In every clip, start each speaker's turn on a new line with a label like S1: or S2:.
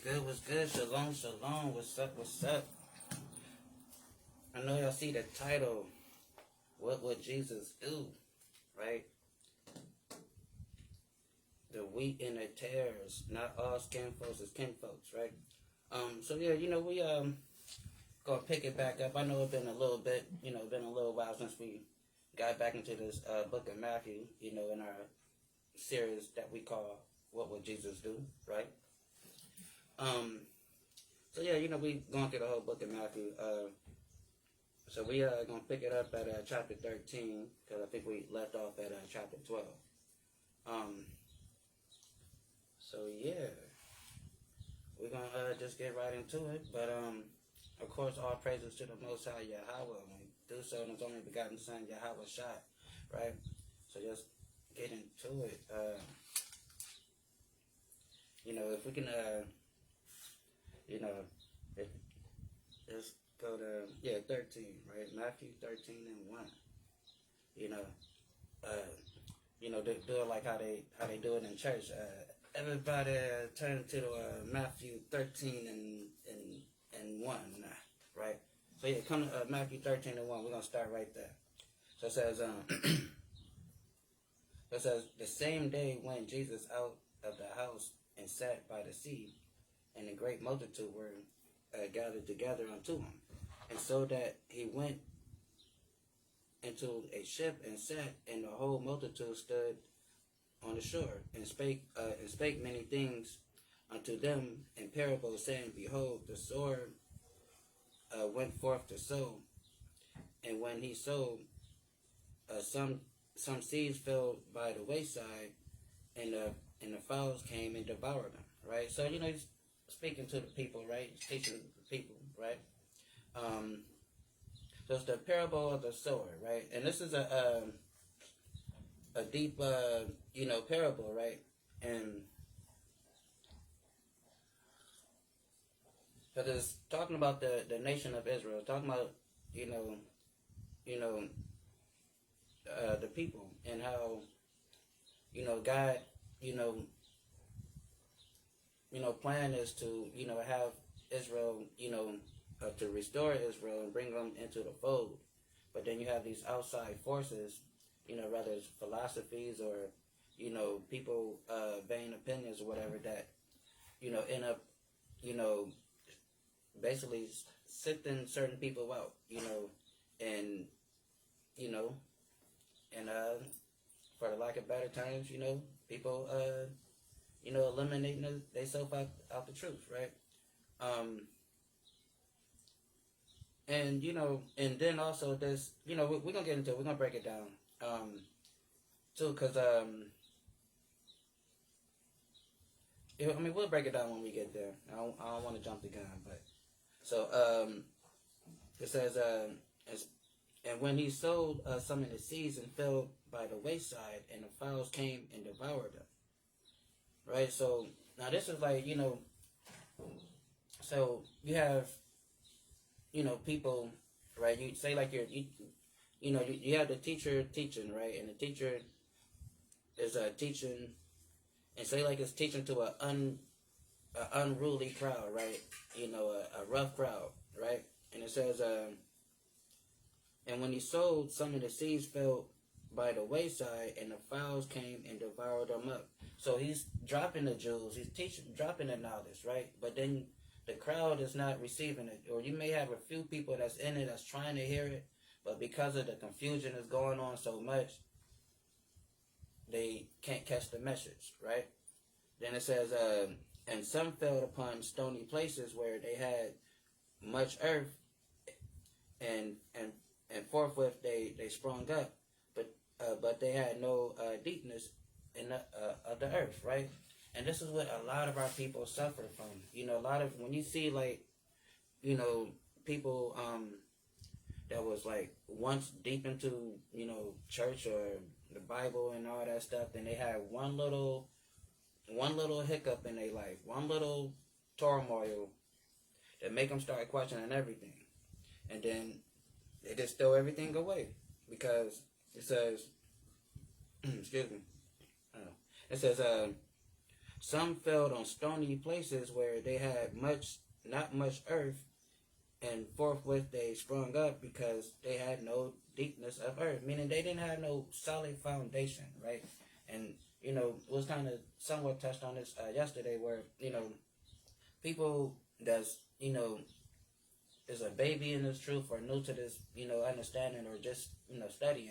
S1: good? What's good? Shalom, shalom. What's up? What's up? I know y'all see the title. What would Jesus do? Right? The wheat and the tares. Not all skin folks is kin folks, right? So yeah, we gonna pick it back up. I know it's been a little bit, been a little while since we got back into this book of Matthew, in our series that we call What Would Jesus Do, right? So yeah, we going through the whole book of Matthew. So we gonna pick it up at chapter 13 because I think we left off at chapter 12. So yeah, we're gonna just get right into it. But of course, all praises to the Most High Yahweh. When we do so in His only begotten Son Yahweh Shai, right? So just get into it. If we can, let's go to 13, right? Matthew 13 and 1. Do it like how they do it in church. Everybody turn to Matthew 13 and 1, right? So yeah, come to Matthew 13 and 1. We're gonna start right there. So it says, the same day when Jesus out of the house and sat by the sea, and a great multitude were gathered together unto him, and so that he went into a ship and sat, and the whole multitude stood on the shore, and spake many things unto them in parables, saying, Behold, the sower went forth to sow, and when he sowed, some seeds fell by the wayside, and the fowls came and devoured them. Right. So he's speaking to the people, right? He's teaching the people, right? So it's the parable of the sower, right? And this is a deep, parable, right? And because it's talking about the nation of Israel, talking about, the people and how, God, plan is to, have Israel, to restore Israel and bring them into the fold. But then you have these outside forces, whether it's philosophies or, people, vain opinions or whatever that, end up, basically sifting certain people out, and, for the lack of better terms, people, eliminating themselves out the truth, right? And then also this, we're gonna get into it. We're gonna break it down, too, because we'll break it down when we get there. I don't want to jump the gun, but so it says and when he sowed some of the seeds and fell by the wayside, and the fowls came and devoured them. Right, so now this is like, so you have, people, right? You say like you have the teacher teaching, right? And the teacher is teaching, and say like it's teaching to an unruly crowd, right? A rough crowd, right? And it says, and when he sowed, some of the seeds fell by the wayside, and the fowls came and devoured them up. So he's dropping the jewels, he's dropping the knowledge, right? But then the crowd is not receiving it. Or you may have a few people that's in it that's trying to hear it, but because of the confusion that's going on so much, they can't catch the message, right? Then it says, and some fell upon stony places where they had much earth, and forthwith they sprung up, but they had no deepness in the earth, right? And this is what a lot of our people suffer from. A lot of, when you see like, people that was like once deep into, church or the Bible and all that stuff, then they had one little hiccup in their life, one little turmoil that make them start questioning everything, and then they just throw everything away because it says, excuse me. It says, some fell on stony places where they had not much earth, and forthwith they sprung up because they had no deepness of earth, meaning they didn't have no solid foundation, right? And it was kind of somewhat touched on this yesterday, where people that's is a baby in this truth or new to this understanding or just studying,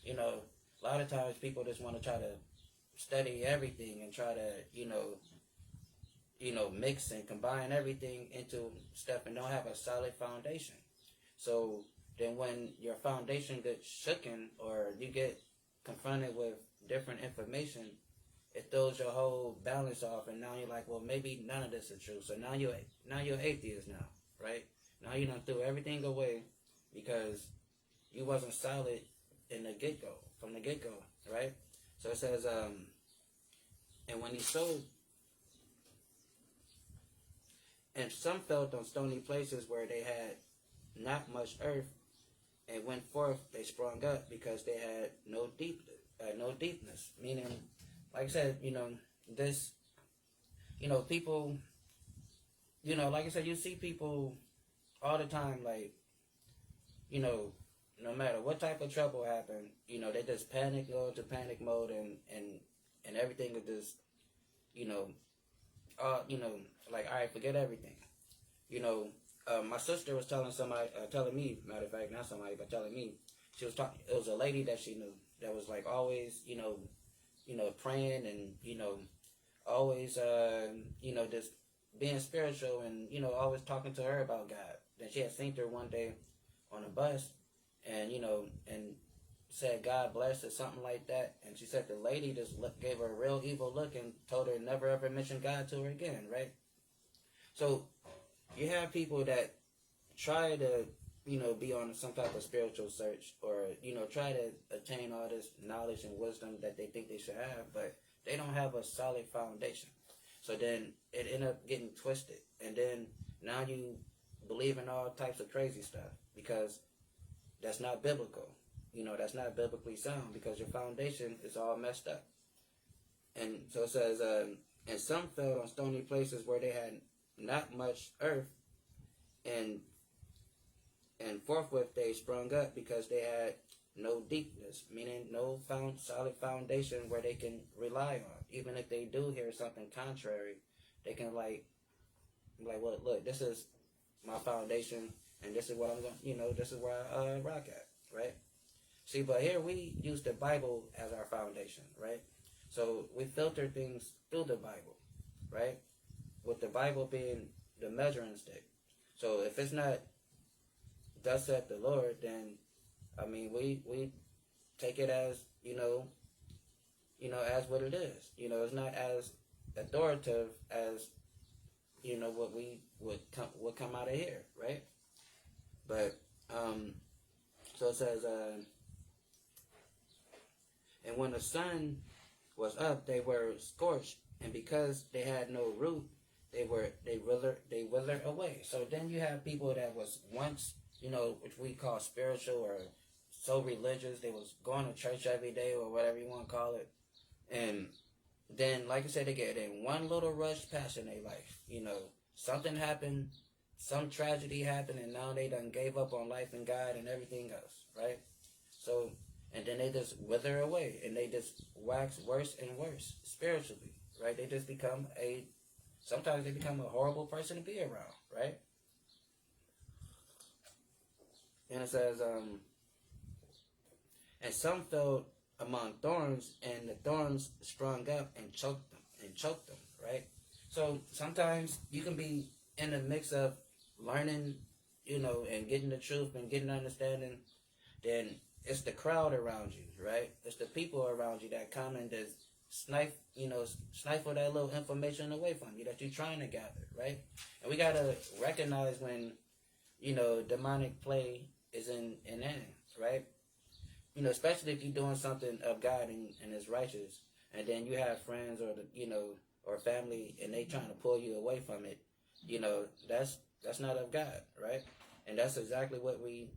S1: a lot of times people just want to try to study everything and try to mix and combine everything into stuff and don't have a solid foundation. So then when your foundation gets shooken or you get confronted with different information, it throws your whole balance off, and now you're like, well, maybe none of this is true. So now you're atheist now, right? Now you done threw everything away because you wasn't solid from the get go, right? So it says, and when he sowed, and some fell on stony places where they had not much earth, and went forth they sprung up because they had no deepness. Meaning, like I said, this, people, like I said, you see people all the time, like, no matter what type of trouble happen, they just go into panic mode, and everything is just, like, all right, forget everything. My sister was telling me, matter of fact, not somebody, but telling me, she was talking, it was a lady that she knew that was like always, praying and, always, just being spiritual and, always talking to her about God. Then she had seen her one day on a bus and, and said, God bless or something like that. And she said the lady just gave her a real evil look and told her never ever mention God to her again, right? So you have people that try to, be on some type of spiritual search or, try to attain all this knowledge and wisdom that they think they should have, but they don't have a solid foundation. So then it end up getting twisted. And then now you believe in all types of crazy stuff because that's not biblical. That's not biblically sound because your foundation is all messed up. And so it says, and some fell on stony places where they had not much earth, and forthwith they sprung up because they had no deepness, meaning no solid foundation where they can rely on. Even if they do hear something contrary, they can like, well, look, this is my foundation, and this is what I'm going, this is where I rock at, right? See, but here we use the Bible as our foundation, right? So we filter things through the Bible, right? With the Bible being the measuring stick. So if it's not thus saith the Lord, then I mean we take it as as what it is. It's not as authoritative as what we would come out of here, right? But so it says, and when the sun was up, they were scorched, and because they had no root, they withered away. So then you have people that was once, which we call spiritual or so religious, they was going to church every day or whatever you want to call it, and then, like I said, they get in one little rush past in their life. Something happened, some tragedy happened, and now they done gave up on life and God and everything else, right? So, and then they just wither away, and they just wax worse and worse spiritually, right? They just sometimes they become a horrible person to be around, right? And it says, and some fell among thorns, and the thorns sprung up and choked them, right? So sometimes you can be in the mix of learning, and getting the truth and getting understanding, then it's the crowd around you, right? It's the people around you that come and just sniffle that little information away from you that you're trying to gather, right? And we gotta recognize when, demonic play is in there, right? Especially if you're doing something of God and is righteous, and then you have friends or or family, and they trying to pull you away from it, that's not of God, right? And that's exactly what we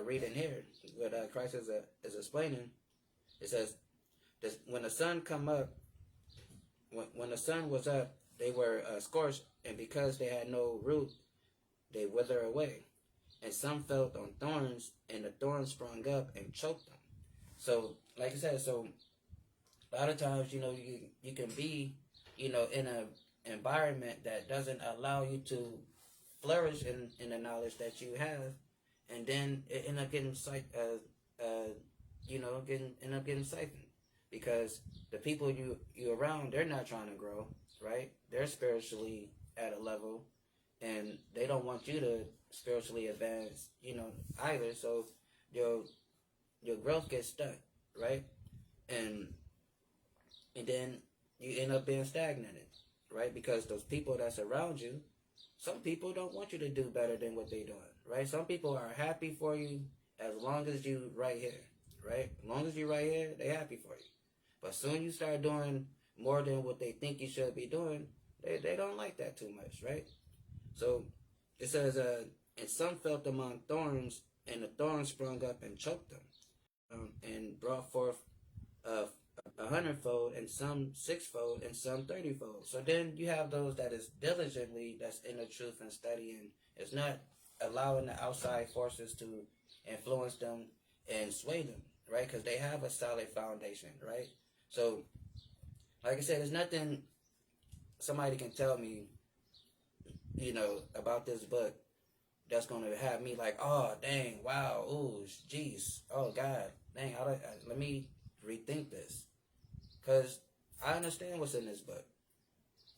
S1: read in here, what Christ is explaining. It says, when the sun come up, when the sun was up, they were scorched, and because they had no root, they wither away. And some fell on thorns, and the thorns sprung up and choked them. So, like I said, so a lot of times, you can be, in an environment that doesn't allow you to flourish in the knowledge that you have, and then it end up getting end up getting siphoned because the people you around, they're not trying to grow, right? They're spiritually at a level, and they don't want you to spiritually advance, either. So your your growth gets stuck, right? And then you end up being stagnated, right? Because those people that's around you, some people don't want you to do better than what they're doing, right? Some people are happy for you as long as you right here, right? As long as you right here, they happy for you. But soon you start doing more than what they think you should be doing, they don't like that too much, right? So it says, and some felt among thorns, and the thorns sprung up and choked them, and brought forth uh, 100-fold, and some 6-fold, and some 30-fold. So then you have those that is diligently, that's in the truth and studying. It's not allowing the outside forces to influence them and sway them, right? Because they have a solid foundation, right? So, like I said, there's nothing somebody can tell me, about this book that's going to have me like, oh, dang, wow, ooh, jeez, oh, God, dang, let me rethink this. Because I understand what's in this book.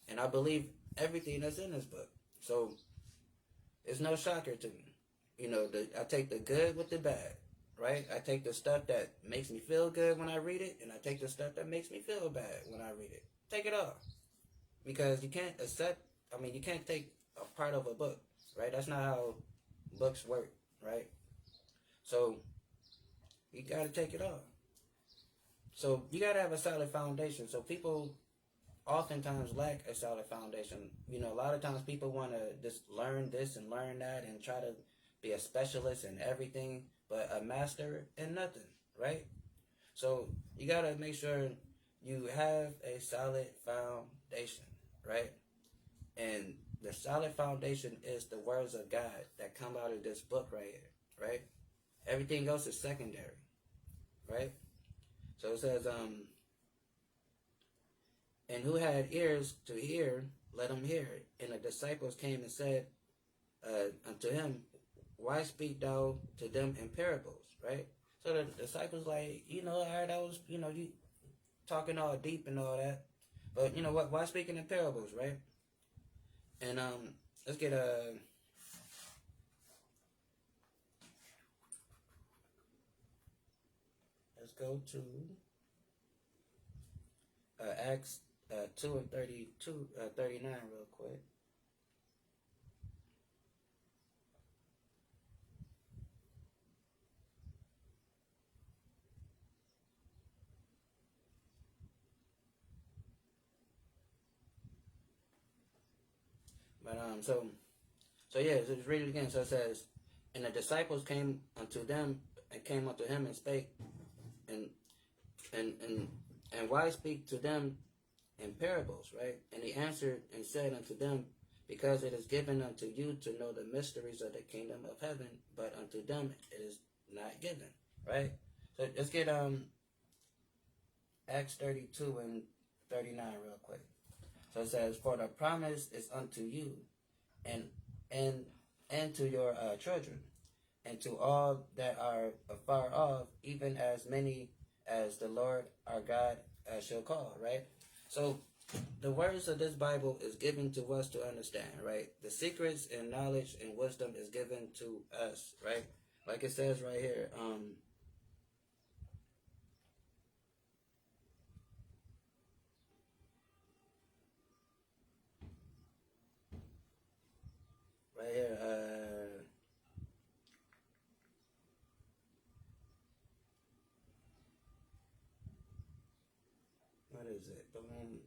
S1: And I believe everything that's in this book. So it's no shocker to me. I take the good with the bad, right? I take the stuff that makes me feel good when I read it, and I take the stuff that makes me feel bad when I read it. Take it all. Because you can't you can't take a part of a book, right? That's not how books work, right? So you got to take it all. So you got to have a solid foundation. So people oftentimes lack a solid foundation. A lot of times people want to just learn this and learn that and try to be a specialist in everything, but a master in nothing, right? So you got to make sure you have a solid foundation, right? And the solid foundation is the words of God that come out of this book right here, right? Everything else is secondary, right? So it says, and who had ears to hear, let him hear. And the disciples came and said unto him, why speak thou to them in parables, right? So the disciples like, all right, that was, you talking all deep and all that. But you know what? Why speaking in parables, right? And let's get let's go to Acts 2 and 32, 39 real quick. But so yeah, so just read it again. So it says, and the disciples came unto them and came unto him and spake, and and and and why speak to them in parables, right? And he answered and said unto them, because it is given unto you to know the mysteries of the kingdom of heaven, but unto them it is not given, right? So let's get Acts 32 and 39 real quick. So it says, for the promise is unto you, and and and to your children, and to all that are afar off, even as many as the Lord our God shall call, right? So the words of this Bible is given to us to understand, right? The secrets and knowledge and wisdom is given to us, right? Like it says right here, right here, what is it? Boom,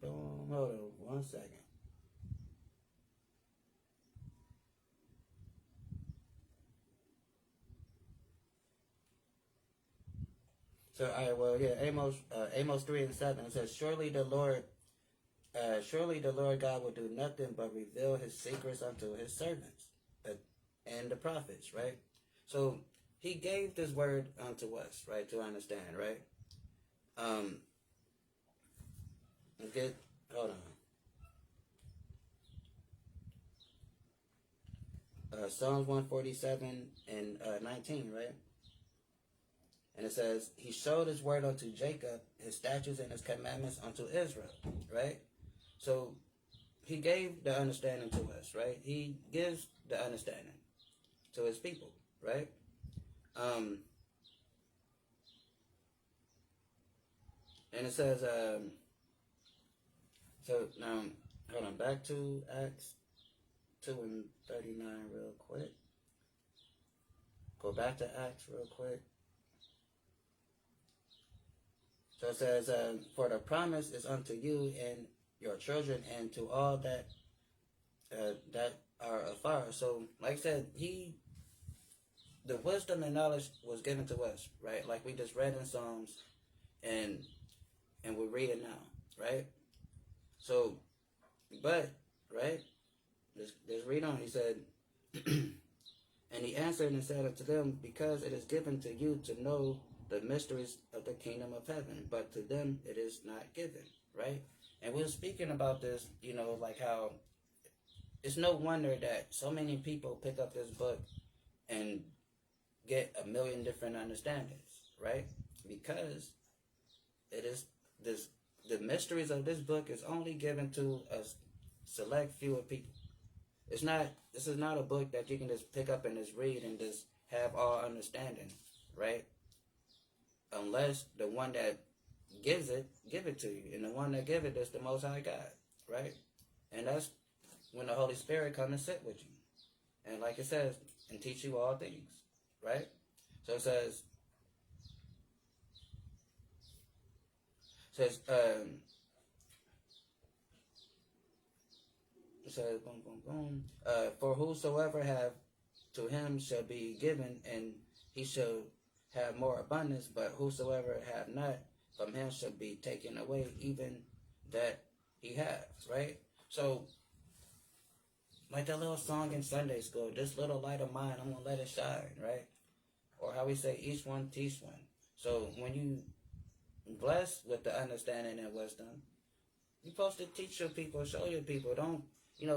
S1: boom, hold on 1 second. So So, all right, well, yeah, Amos 3:7 it says, surely the Lord God will do nothing but reveal his secrets unto his servants and the prophets, right? So he gave this word unto us, right, to understand, right? Get, hold on. Psalms 147 and 19, right? And it says, he showed his word unto Jacob, his statutes and his commandments unto Israel, right? So he gave the understanding to us, right? He gives the understanding to his people, right? And it says, so now, hold on, back to Acts 2 and 39 real quick. Go back to Acts real quick. So it says, for the promise is unto you and your children and to all that that are afar. So, like I said, the wisdom and knowledge was given to us, right? Like we just read in Psalms, and we're reading now, right? So, but right, let's read on. He said, and he answered and said unto them, because it is given to you to know the mysteries of the kingdom of heaven, but to them it is not given, right? And we were speaking about this, like how it's no wonder that so many people pick up this book and get a million different understandings, right? Because it is the mysteries of this book is only given to a select few of people. This is not a book that you can just pick up and just read and just have all understanding, right? Unless the one that gives it, give it to you. And the one that give it is the Most High God, right? And that's when the Holy Spirit come and sit with you. And like it says, and teach you all things, right? So it says, boom, boom, boom. For whosoever have, to him shall be given, and he shall have more abundance. But whosoever have not, from him shall be taken away, even that he have. Right. So, like that little song in Sunday school, this little light of mine, I'm gonna let it shine. Right. Or how we say, each one teach one. So when you blessed with the understanding and wisdom, you're supposed to teach your people, show your people. Don't,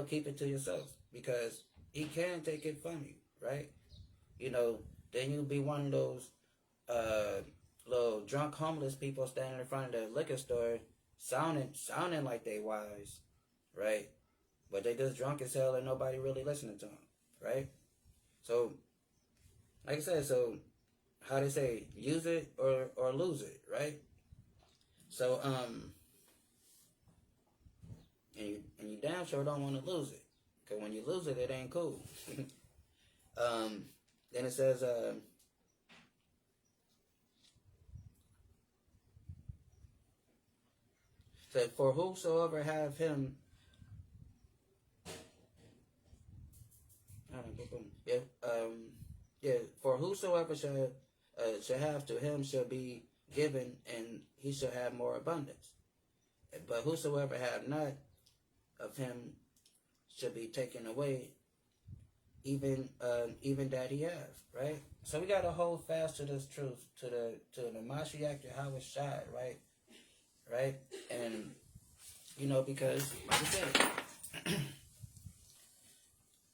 S1: keep it to yourself, because he can take it from you, right? Then you'll be one of those little drunk homeless people standing in front of the liquor store sounding like they wise, right? But they just drunk as hell and nobody really listening to them, right? So, like I said, how they say, use it or lose it, right? So, and you damn sure don't want to lose it, because when you lose it, it ain't cool. Then it says, for whosoever have him, for whosoever shall have, to him shall be given, and he shall have more abundance. But whosoever have not, of him shall be taken away, even that he have, right? So we gotta hold fast to this truth, to the Mashiach Yahweh Shai, right? And because like I said,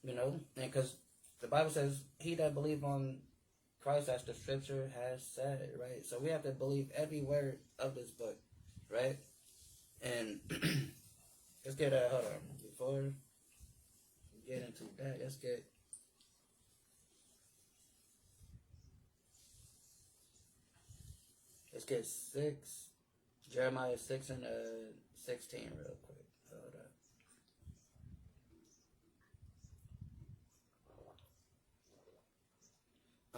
S1: and because the Bible says, "He that believe on Christ, as the Scripture has said," right? So we have to believe every word of this book, right? And let's get hold on, before we get into that, let's get Jeremiah 6 and 16 real quick. Hold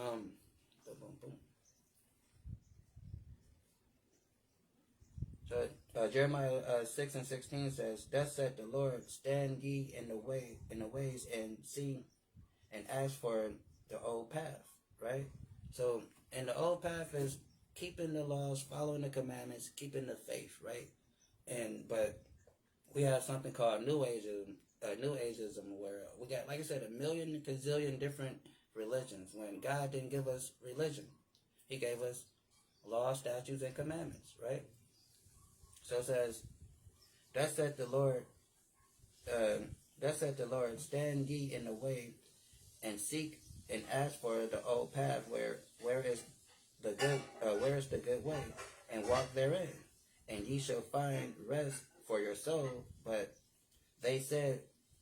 S1: up. Boom, boom. So Jeremiah 6 and 16 says, "Thus saith the Lord, stand ye in the ways, and see, and ask for the old path," right? So, and the old path is keeping the laws, following the commandments, keeping the faith, right? But we have something called New Ageism, where we got, like I said, a million gazillion different religions. When God didn't give us religion, He gave us law, statutes, and commandments, right? So it says, "Thus said the Lord, thus said the Lord, stand ye in the way, and seek and ask for the old path, where is the good way, and walk therein, and ye shall find rest for your soul. But they said,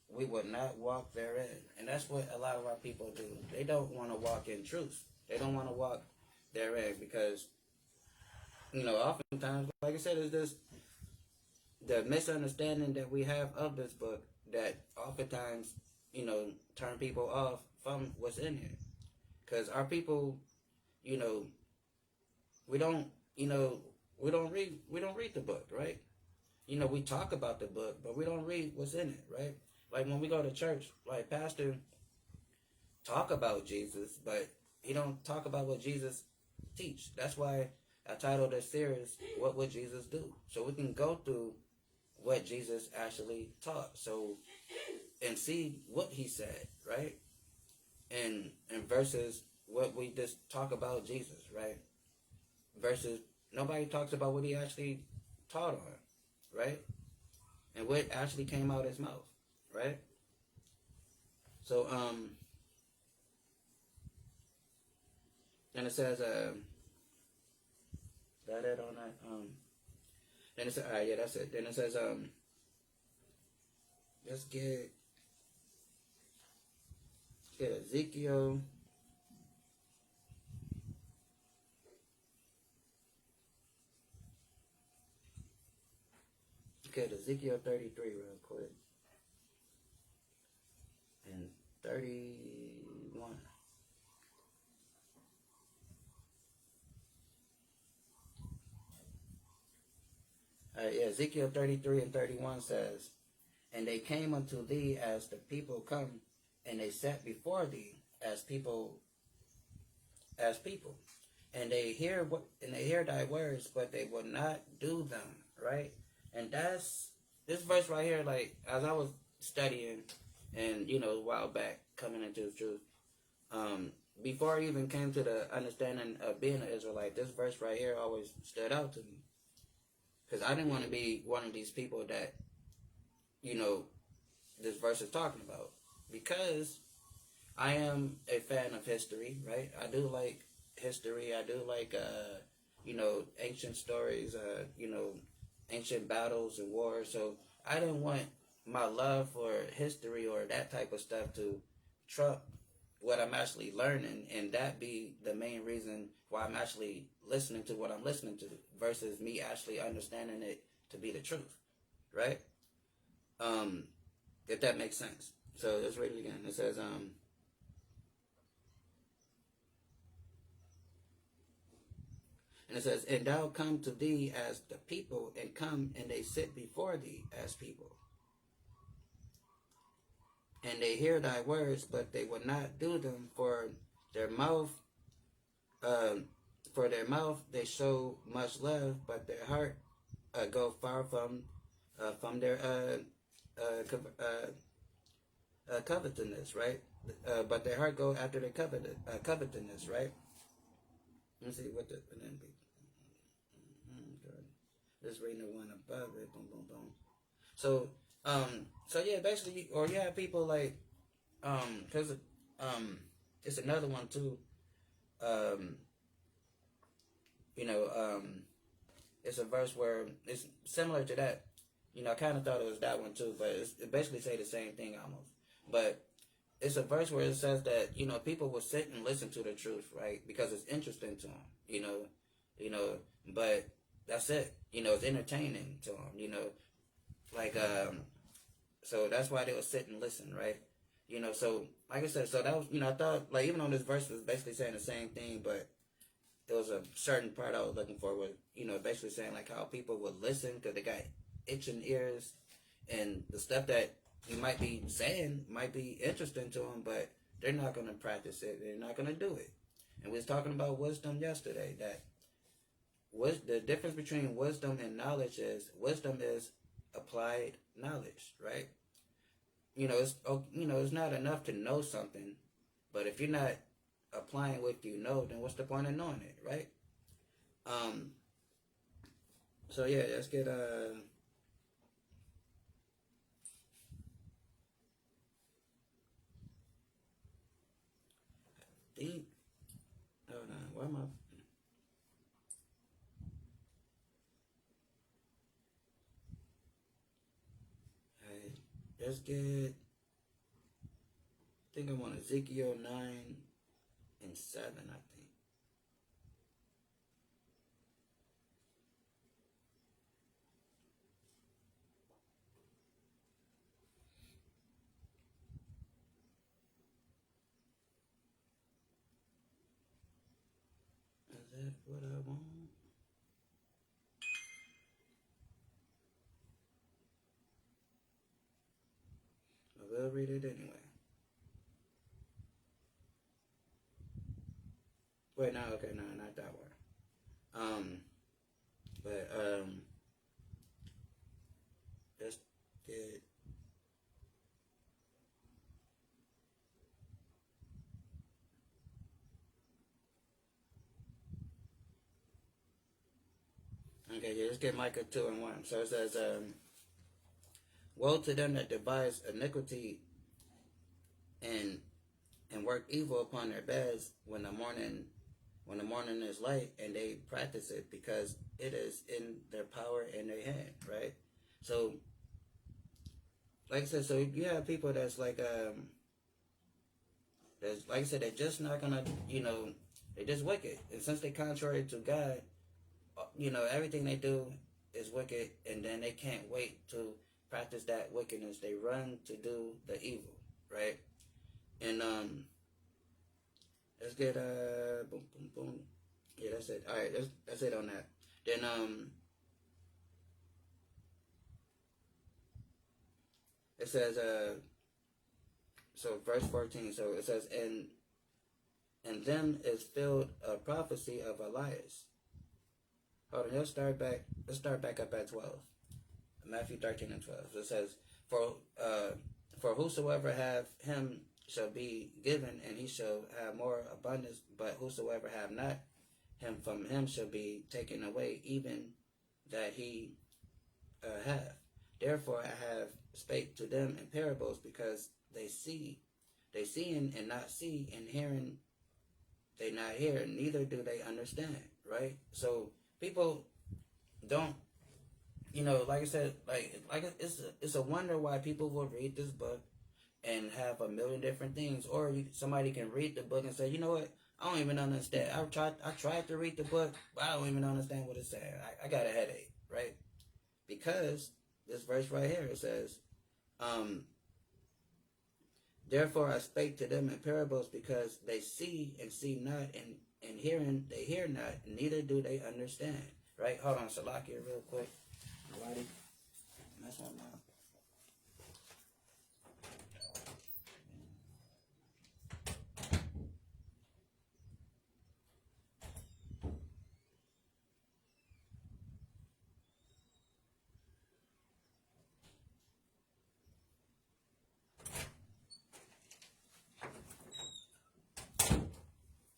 S1: we would not walk therein." And that's what a lot of our people do. They don't want to walk in truth. They don't want to walk therein because, oftentimes, like I said, it's just the misunderstanding that we have of this book that oftentimes, turn people off from what's in here. Because our people, you know, we don't, we don't read the book, right? We talk about the book, but we don't read what's in it, right? Like when we go to church, like pastor talk about Jesus, but he don't talk about what Jesus teach. That's why I titled this series, "What Would Jesus Do?" So we can go through what Jesus actually taught, and see what he said, right? And versus what we just talk about Jesus, right? Versus nobody talks about what he actually taught on, right? And what actually came out of his mouth, right? So then it says that it on that then it says yeah, that's it. Then it says let's get Ezekiel. Get Ezekiel 33 real quick. And 31. Yeah, Ezekiel 33 and 31 says, "And they came unto thee as the people come, and they sat before thee as people, and they hear thy words, but they will not do them." Right? And that's this verse right here. Like as I was studying, and a while back coming into the truth, before I even came to the understanding of being an Israelite, this verse right here always stood out to me. Because I didn't want to be one of these people that, this verse is talking about. Because I am a fan of history, right? I do like history. I do like, ancient stories, ancient battles and wars. So I didn't want my love for history or that type of stuff to trump what I'm actually learning, and that be the main reason why I'm actually listening to what I'm listening to versus me actually understanding it to be the truth, right? If that makes sense. So let's read it again. It says, and it says, "And thou come to thee as the people, and come and they sit before thee as people. And they hear thy words, but they will not do them, for their mouth they show much love, but their heart go far from their covetousness," right? But their heart go after their covetousness, right? Let me see what the just reading the one above it, boom, boom, boom. So yeah, basically, or you have people like, cause it's another one too. It's a verse where it's similar to that. I kind of thought it was that one too, but it basically say the same thing almost. But it's a verse where it says that people will sit and listen to the truth, right? Because it's interesting to them, But that's it. It's entertaining to them. Like so that's why they would sit and listen, right? So like I said, so that was I thought like even though this verse was basically saying the same thing, but there was a certain part I was looking for was basically saying like how people would listen because they got itching ears, and the stuff that you might be saying might be interesting to them, but they're not going to practice it. They're not going to do it. And we was talking about wisdom yesterday, that the difference between wisdom and knowledge is wisdom is applied knowledge, right? It's not enough to know something, but if you're not applying what you know, then what's the point of knowing it, right? Um. So yeah, let's get think. Hold on, why am I? Hey, let's get. I think I'm on Ezekiel 9 and 7. I think. Is that what I want? I will read it anyway. Wait, no, okay, no, not that one. But let's get. Okay, yeah, let's get Micah 2 and 1. So it says, "Woe to them that devise iniquity and work evil upon their beds when the morning is light, and they practice it because it is in their power in their hand." Right. So, like I said, so you have people that's like I said, they're just not gonna, they're just wicked, and since they're contrary to God, everything they do is wicked, and then they can't wait to practice that wickedness. They run to do the evil, right? And let's get boom boom boom. Yeah, that's it. All right, that's it on that. Then it says so verse 14. So it says, and them is filled a prophecy of Elias. Hold on, let's start back up at 12. Matthew 13 and 12. So it says, for whosoever have him shall be given, and he shall have more abundance, but whosoever have not him, from him shall be taken away, even that he have. Therefore I have spake to them in parables, because they seeing and not see, and hearing they not hear, neither do they understand. Right? So people don't, like I said, it's a wonder why people will read this book and have a million different things, or somebody can read the book and say, you know what, I don't even understand. I tried to read the book, but I don't even understand what it's saying. I got a headache, right? Because this verse right here, it says, therefore I spake to them in parables, because they see and see not, and hearing they hear not, neither do they understand. Right? Hold on, Salakia, real quick. Nobody mess one up.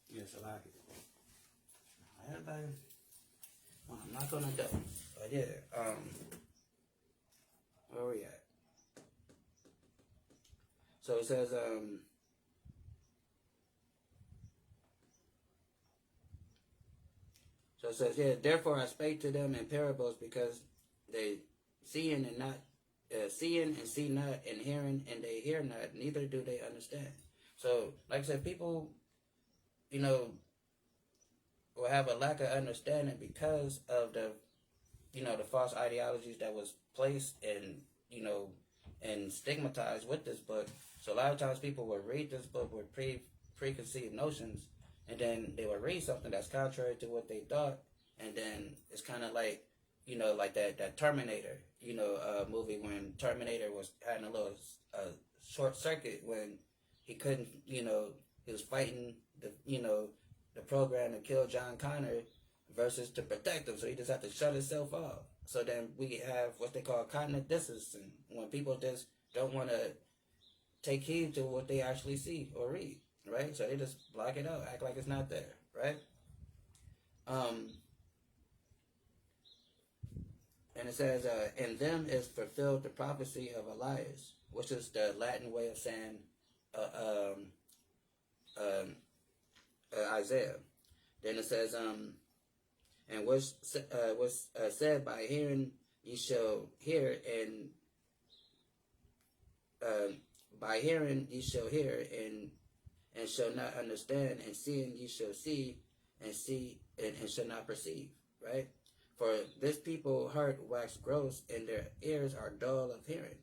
S1: Yeah, Salakia. Everybody, I'm not gonna do. But yeah, where we at? So it says, yeah, therefore I spake to them in parables, because they seeing and not, seeing and see not, and hearing and they hear not, neither do they understand. So, like I said, people, will have a lack of understanding because of the false ideologies that was placed and stigmatized with this book. So a lot of times people will read this book with preconceived notions, and then they will read something that's contrary to what they thought, and then it's kind of like that Terminator, movie, when Terminator was having a little short circuit when he couldn't, he was fighting the program to kill John Connor versus to protect them. So he just have to shut himself off. So then we have what they call cognitive dissonance, when people just don't want to take heed to what they actually see or read, right? So they just block it out, act like it's not there, right? And it says, in them is fulfilled the prophecy of Elias, which is the Latin way of saying uh, um, um, Isaiah. Then it says, and was said, by hearing ye shall hear, and by hearing ye shall hear, and shall not understand, and seeing ye shall see, and shall not perceive. Right? For this people heart wax gross, and their ears are dull of hearing,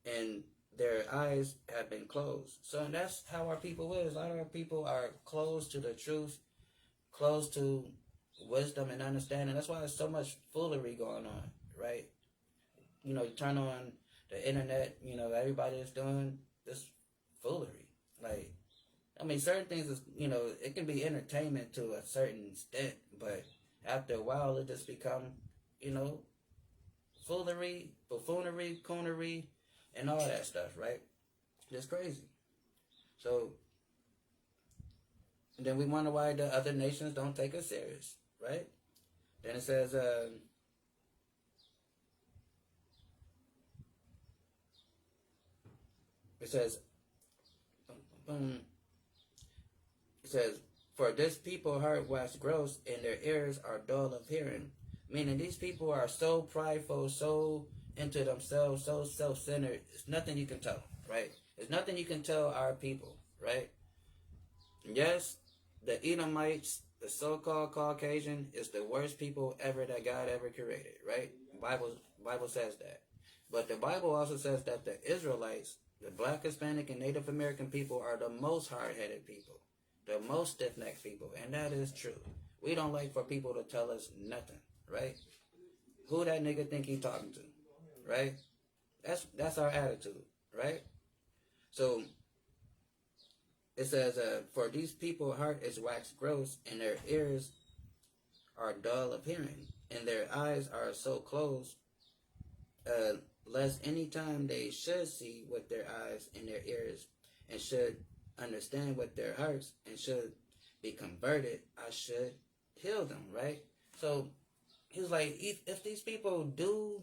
S1: and their eyes have been closed. So that's how our people is. A lot of our people are closed to the truth, closed to wisdom and understanding. That's why there's so much foolery going on, right? You know, you turn on the internet, you know, everybody is doing this foolery. Like, I mean, certain things is, you know, it can be entertainment to a certain extent, but after a while it just become, you know, foolery, buffoonery, coonery, and all that stuff, right? Just crazy. So then we wonder why the other nations don't take us serious, right? Then it says, it says, it says, for this people heart wax gross, and their ears are dull of hearing. Meaning these people are so prideful, so into themselves, so self-centered. It's nothing you can tell, right? There's nothing you can tell our people, right? Yes, the Edomites, the so-called Caucasian, is the worst people ever that God ever created, right? Bible says that. But the Bible also says that the Israelites, the Black, Hispanic, and Native American people, are the most hard-headed people, the most stiff-necked people, and that is true. We don't like for people to tell us nothing, right? Who that nigga think he talking to, right? That's our attitude, right? So it says, for these people heart is wax gross, and their ears are dull of hearing, and their eyes are so closed, lest any time they should see with their eyes and their ears, and should understand with their hearts, and should be converted, I should heal them, right? So he was like, if these people do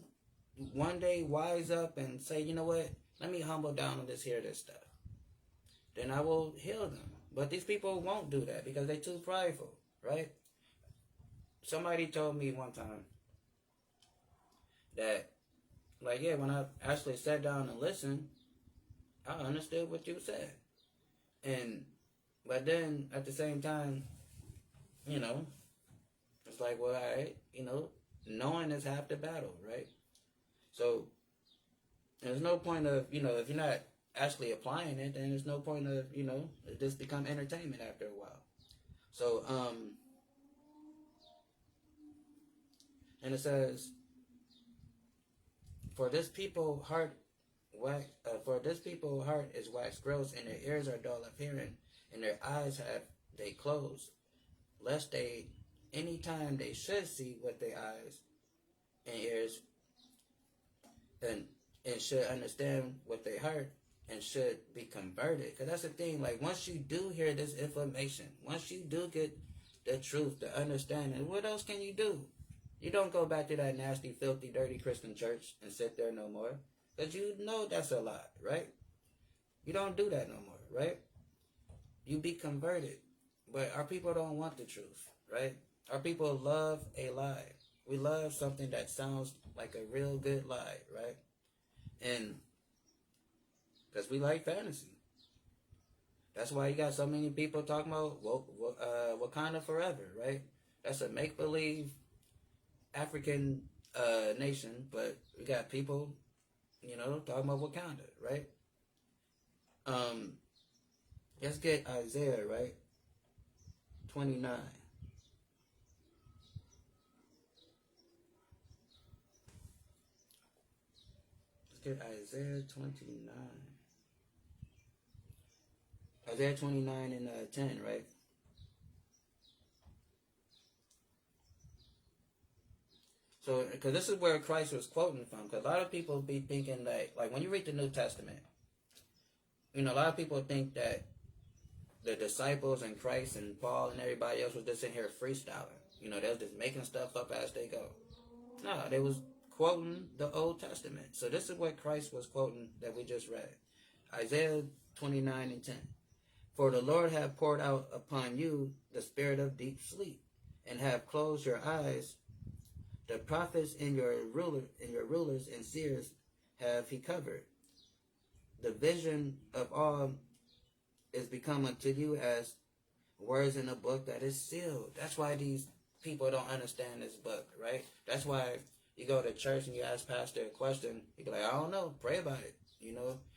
S1: one day wise up and say, you know what, let me humble down on this stuff, then I will heal them. But these people won't do that because they're too prideful, right? Somebody told me one time that, like, yeah, when I actually sat down and listened, I understood what you said. But then at the same time, you know, it's like, well, all right, you know, knowing is half the battle, right? So there's no point of, you know, if you're not actually applying it, then there's no point of, you know, it just become entertainment after a while. So, and it says, for this people heart is wax gross, and their ears are dull of hearing, and their eyes have they closed, lest they any time they should see with their eyes and ears, and should understand with their heart, and should be converted. Because that's the thing, like, once you do hear this information, once you do get the truth, the understanding, what else can you do? You don't go back to that nasty, filthy, dirty Christian church and sit there no more. Because you know that's a lie, right? You don't do that no more, right? You be converted. But our people don't want the truth, right? Our people love a lie. We love something that sounds like a real good lie, right? And because we like fantasy. That's why you got so many people talking about Wakanda forever, right? That's a make-believe African nation, but we got people, you know, talking about Wakanda, right? Let's get Isaiah, right? 29. Let's get Isaiah 29. Isaiah 29 and 10, right? So, because this is where Christ was quoting from. Because a lot of people be thinking that, like, when you read the New Testament, a lot of people think that the disciples and Christ and Paul and everybody else was just in here freestyling. They was just making stuff up as they go. No, they was quoting the Old Testament. So this is what Christ was quoting that we just read. Isaiah 29:10. For the Lord hath poured out upon you the spirit of deep sleep, and have closed your eyes. The prophets and your rulers and seers have he covered. The vision of all is become unto you as words in a book that is sealed. That's why these people don't understand this book, right? That's why you go to church and you ask pastor a question, he be like, I don't know, pray about it,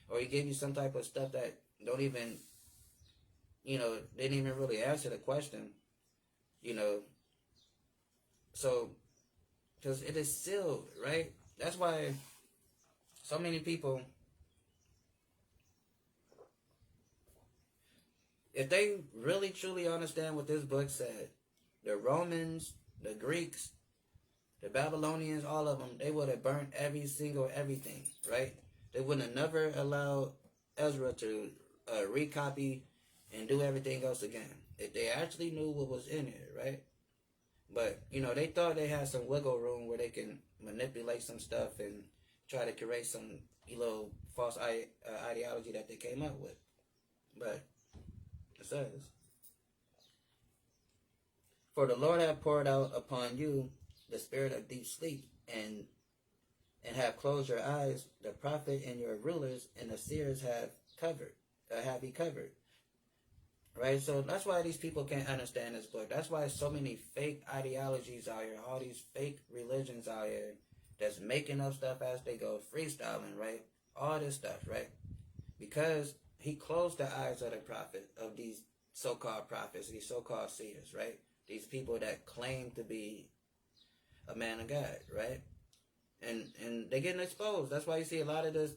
S1: or he give you some type of stuff that don't even, didn't even really answer the question, so, because it is sealed, right? That's why so many people, if they really truly understand what this book said, the Romans, the Greeks, the Babylonians, all of them, they would have burnt everything, right? They wouldn't have never allowed Ezra to recopy and do everything else again. If they actually knew what was in it, right? But, they thought they had some wiggle room where they can manipulate some stuff and try to create some false ideology that they came up with. But it says, for the Lord hath poured out upon you the spirit of deep sleep, and have closed your eyes. The prophet and your rulers and the seers have he covered. Right? So that's why these people can't understand this book. That's why so many fake ideologies out here, all these fake religions out here that's making up stuff as they go, freestyling, right? All this stuff, right? Because he closed the eyes of the prophet, of these so-called prophets, these so-called seers, right? These people that claim to be a man of God, right? And they're getting exposed. That's why you see a lot of this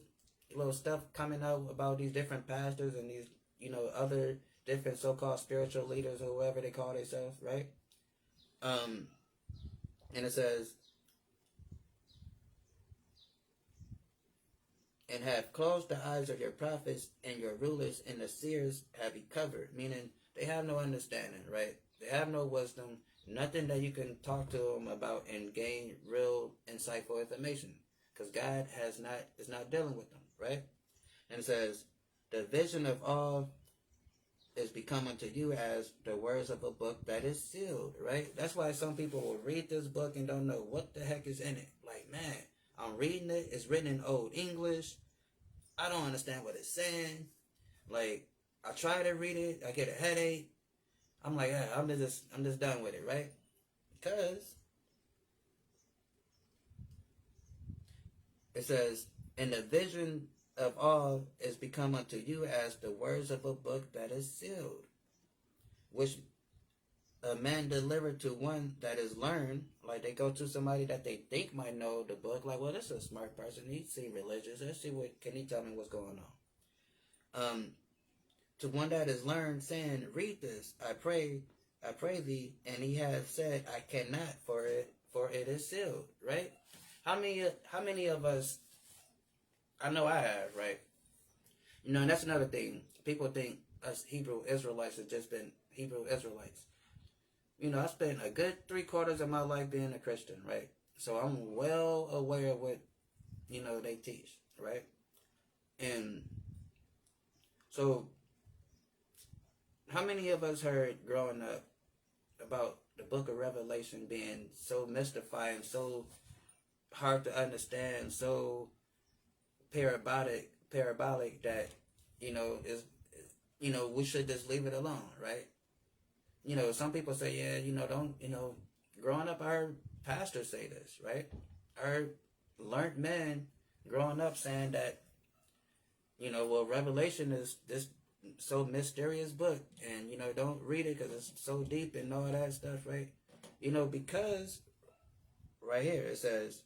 S1: little stuff coming out about these different pastors and these, other different so-called spiritual leaders or whoever they call themselves, right? And it says, and have closed the eyes of your prophets and your rulers and the seers have he covered, meaning they have no understanding, right? They have no wisdom, nothing that you can talk to them about and gain real insightful information, because God is not dealing with them, right? And it says, the vision of all is become unto you as the words of a book that is sealed, right? That's why some people will read this book and don't know what the heck is in it. Like, man, I'm reading it. It's written in Old English. I don't understand what it's saying. Like, I try to read it. I get a headache. I'm like, yeah, I'm just done with it, right? Because it says, and the vision of all is become unto you as the words of a book that is sealed, which a man delivered to one that is learned. Like, they go to somebody that they think might know the book, like, well, this is a smart person, he seems religious, let's see what can he tell me what's going on. To one that is learned, saying, read this, I pray thee, and he hath said, I cannot, for it is sealed, right? How many of us, I know I have, right? And that's another thing. People think us Hebrew Israelites have just been Hebrew Israelites. I spent a good 3/4 of my life being a Christian, right? So I'm well aware of what, they teach, right? And so, how many of us heard growing up about the book of Revelation being so mystifying, so hard to understand, so parabolic that, is, we should just leave it alone, right? Some people say, yeah, don't, growing up, I heard pastors say this, right? I heard learned men growing up saying that, well, Revelation is this so mysterious book, and, don't read it because it's so deep and all that stuff, right? Because right here it says,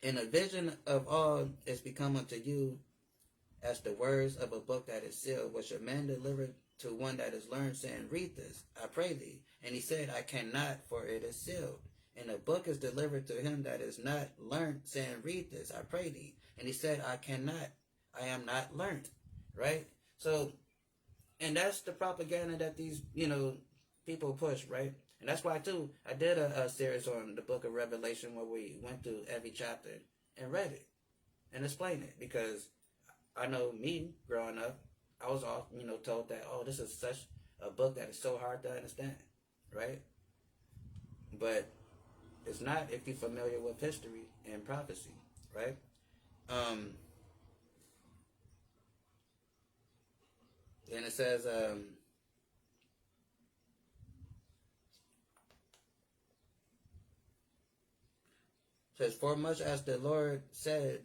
S1: and a vision of all is become unto you as the words of a book that is sealed, which a man delivered to one that is learned, saying, read this, I pray thee. And he said, I cannot, for it is sealed. And a book is delivered to him that is not learned, saying, read this, I pray thee. And he said, I am not learned. Right? So, and that's the propaganda that these, people push, right? And that's why, too, I did a series on the book of Revelation where we went through every chapter and read it and explained it. Because I know me, growing up, I was all, told that, oh, this is such a book that is so hard to understand, right? But it's not if you're familiar with history and prophecy, right? And it says, for much as the Lord said,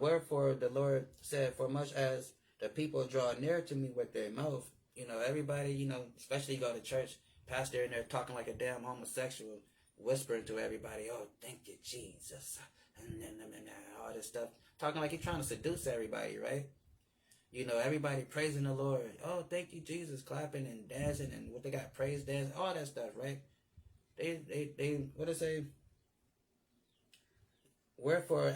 S1: wherefore the Lord said, for much as the people draw near to me with their mouth, everybody, especially you go to church, pastor in there talking like a damn homosexual, whispering to everybody, oh, thank you, Jesus, and all this stuff, talking like he's trying to seduce everybody, right? Everybody praising the Lord. Oh, thank you, Jesus, clapping and dancing and what they got, praise dance, all that stuff, right? They what they say? Wherefore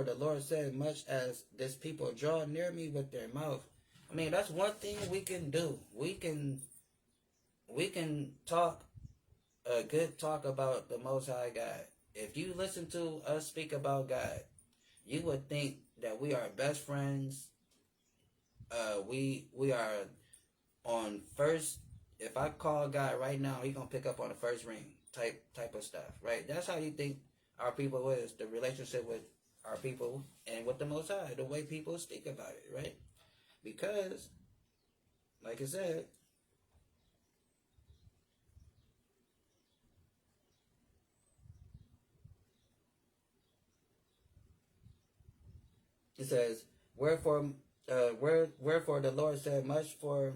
S1: the Lord said, much as this people draw near me with their mouth. I mean, that's one thing we can do. We can talk a good talk about the Most High God. If you listen to us speak about God, you would think that we are best friends. We are on first. If I call God right now, He gonna pick up on the first ring type of stuff, right? That's how you think our people is, the relationship with our people and with the Most High, the way people speak about it, right? Because, like I said, it says, wherefore the Lord said, much for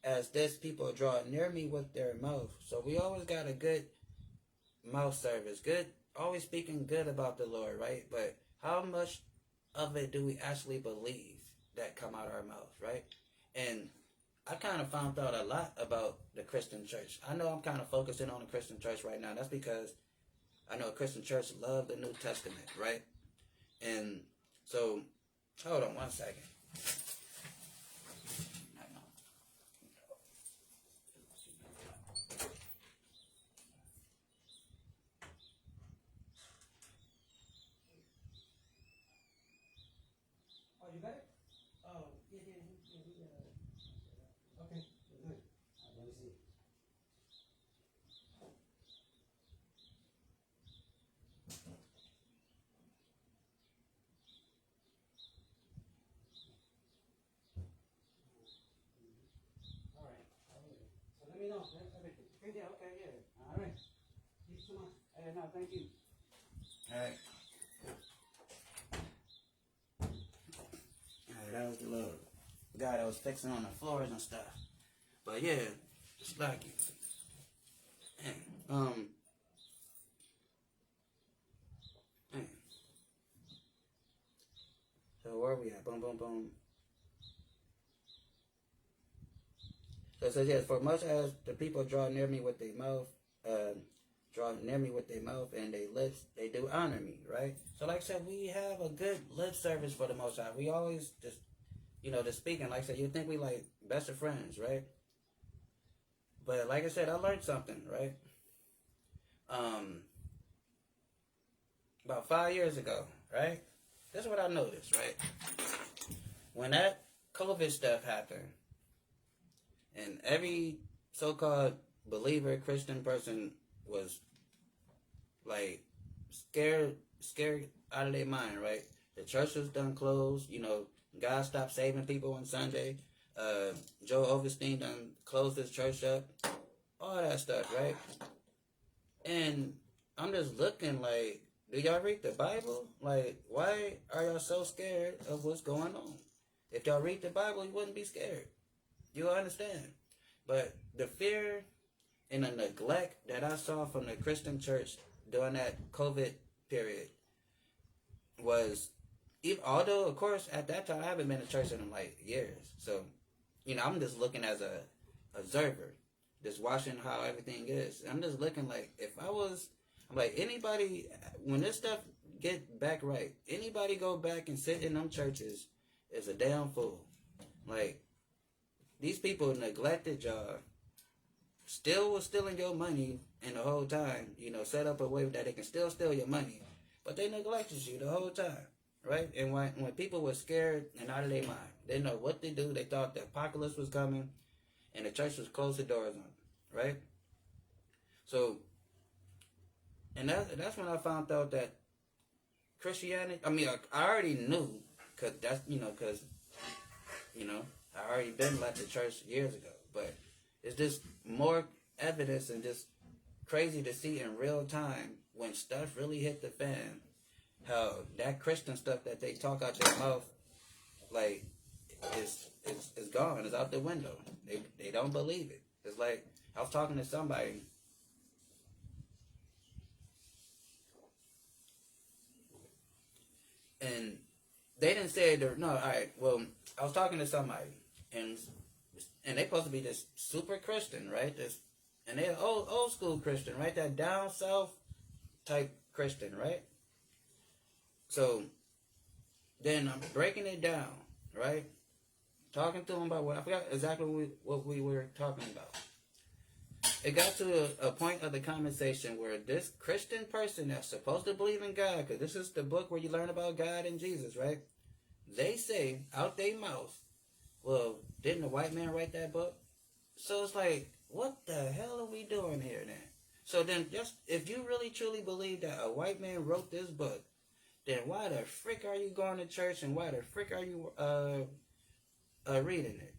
S1: as this people draw near me with their mouth. So we always got a good mouth service, good, always speaking good about the Lord, right? But how much of it do we actually believe that come out of our mouth, right? And I kind of found out a lot about the Christian church. I know I'm kind of focusing on the Christian church right now. That's because I know a Christian church love the New Testament, right? And so, hold on one second. Oh, you got it? Oh, yeah. Okay, good. Let me see. All right. So let me know. Everything. Yeah, okay, yeah. All right. Thank you so much. No, thank you. All right. That was the little guy that was fixing on the floors and stuff. But yeah, it's like, um, so where are we at? Boom, boom, boom. So it says, yes, for much as the people draw near me with their mouth, and their lips, they do honor me, right? So like I said, we have a good lip service for the Most High. We always just, just speaking, like I said, you think we like best of friends, right? But like I said, I learned something, right? About 5 years ago, right? This is what I noticed, right? When that COVID stuff happened, and every so-called believer, Christian person was like scared out of their mind, right? The church was done closed. God stopped saving people on Sunday. Joe Overstein done closed his church up. All that stuff, right? And I'm just looking like, do y'all read the Bible? Like, why are y'all so scared of what's going on? If y'all read the Bible, you wouldn't be scared. You understand? But the fear and the neglect that I saw from the Christian church during that COVID period was, although of course at that time I haven't been to church in like years, so I'm just looking as a observer. just watching how everything is. I'm just looking like, if I was, I'm like, anybody, when this stuff get back right, anybody go back and sit in them churches is a damn fool. Like, these people neglected y'all, still was stealing your money, and the whole time, set up a way that they can still steal your money, but they neglected you the whole time, right? And when people were scared and out of their mind, they didn't know what to do. They thought the apocalypse was coming, and the church was closed the doors on them, right? So, and that's when I found out that Christianity, I already knew, because I already been left the church years ago, but it's just more evidence and just crazy to see in real time when stuff really hit the fan, how that Christian stuff that they talk out their mouth, like, is gone, it's out the window. They don't believe it. It's like, I was talking to somebody, and they didn't say no, alright, well, I was talking to somebody, and they supposed to be this super Christian, right? And they're old school Christian, right? That down south type Christian, right? So then I'm breaking it down, right? Talking to them about I forgot exactly what we were talking about. It got to a point of the conversation where this Christian person that's supposed to believe in God, because this is the book where you learn about God and Jesus, right? They say out their mouth, well, didn't the white man write that book? So it's like, what the hell are we doing here then? So then, just if you really truly believe that a white man wrote this book, then why the frick are you going to church, and why the frick are you reading it?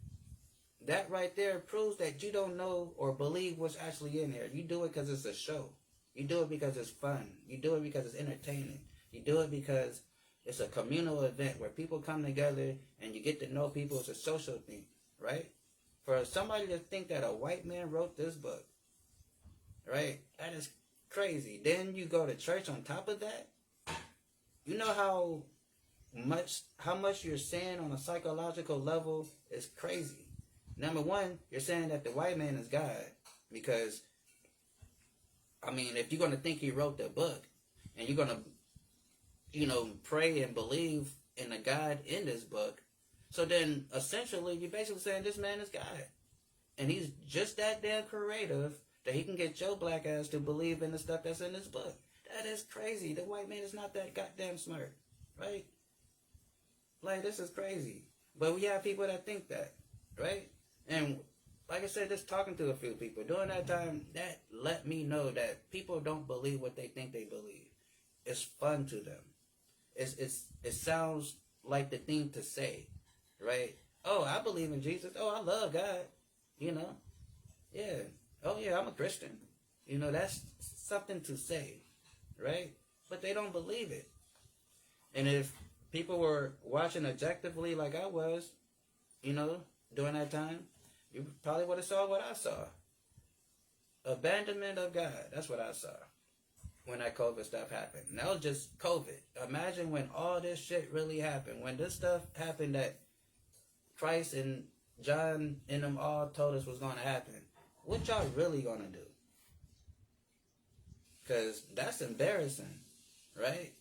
S1: That right there proves that you don't know or believe what's actually in there. You do it because it's a show. You do it because it's fun. You do it because it's entertaining. You do it because it's a communal event where people come together and you get to know people. It's a social thing, right? For somebody to think that a white man wrote this book, right? That is crazy. Then you go to church on top of that. You know how much you're saying on a psychological level is crazy. Number one, you're saying that the white man is God, because, if you're going to think he wrote the book, and you're going to, pray and believe in the God in this book, so then essentially you're basically saying this man is God. And he's just that damn creative that he can get your black ass to believe in the stuff that's in this book. That is crazy. The white man is not that goddamn smart, right? Like, this is crazy. But we have people that think that, right? And like I said, just talking to a few people during that time, that let me know that people don't believe what they think they believe. It's fun to them. It sounds like the thing to say, right? Oh, I believe in Jesus. Oh, I love God. Yeah. Oh, yeah, I'm a Christian. That's something to say, right? But they don't believe it. And if people were watching objectively like I was, during that time, you probably would have saw what I saw. Abandonment of God. That's what I saw when that COVID stuff happened. And that was just COVID. Imagine when all this shit really happened. When this stuff happened that Christ and John and them all told us was going to happen. What y'all really going to do? Because that's embarrassing, right?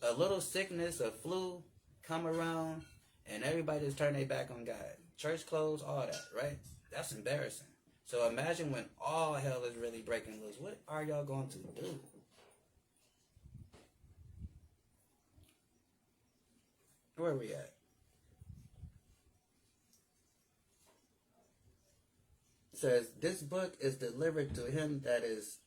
S1: A little sickness, a flu, come around, and everybody just turn their back on God. Church closed, all that, right? That's embarrassing. So imagine when all hell is really breaking loose. What are y'all going to do? Where are we at? It says, this book is delivered to him that is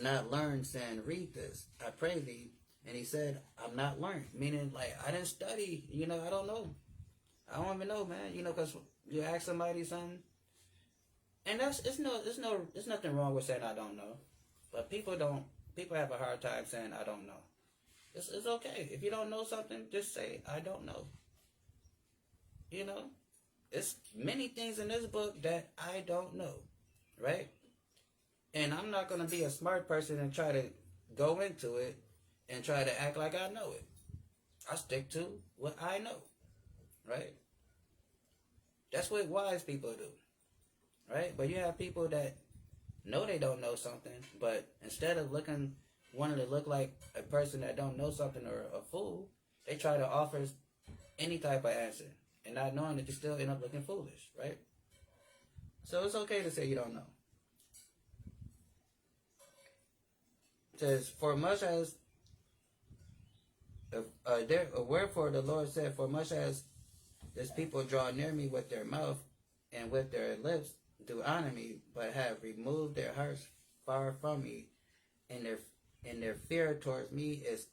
S1: not learned, saying, read this, I pray thee. And he said, I'm not learned. Meaning, like, I didn't study. I don't know. I don't even know, man. Because you ask somebody something. And it's nothing wrong with saying I don't know. But people have a hard time saying I don't know. It's okay. If you don't know something, just say I don't know. It's many things in this book that I don't know, right? And I'm not going to be a smart person and try to go into it and try to act like I know it. I stick to what I know, right? That's what wise people do. right? But you have people that know they don't know something, but instead of wanting to look like a person that don't know something or a fool, they try to offer any type of answer, and not knowing that you still end up looking foolish, right? So it's okay to say you don't know. It says, for much as wherefore the Lord said, for much as this people draw near me with their mouth and with their lips do honor me, but have removed their hearts far from me, and their fear towards me is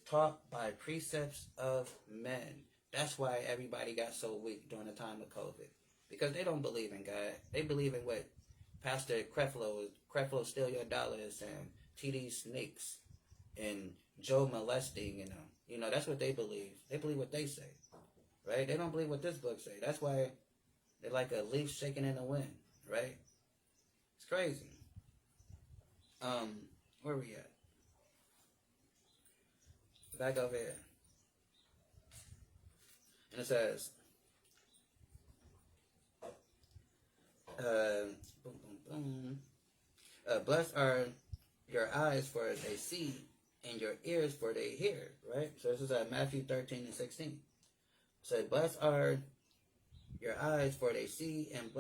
S1: taught by precepts of men. That's why everybody got so weak during the time of COVID, because they don't believe in God. They believe in what Pastor Creflo steal your dollars, and TD snakes, and Joe molesting, that's what they believe. They believe what they say, right? They don't believe what this book say. That's why they're like a leaf shaking in the wind, right? It's crazy. Where we at? Back over here. And it says, boom, boom, boom. Blessed are your eyes for they see, and your ears for they hear, right? So this is Matthew 13 and 16. So blessed are your eyes for they see, and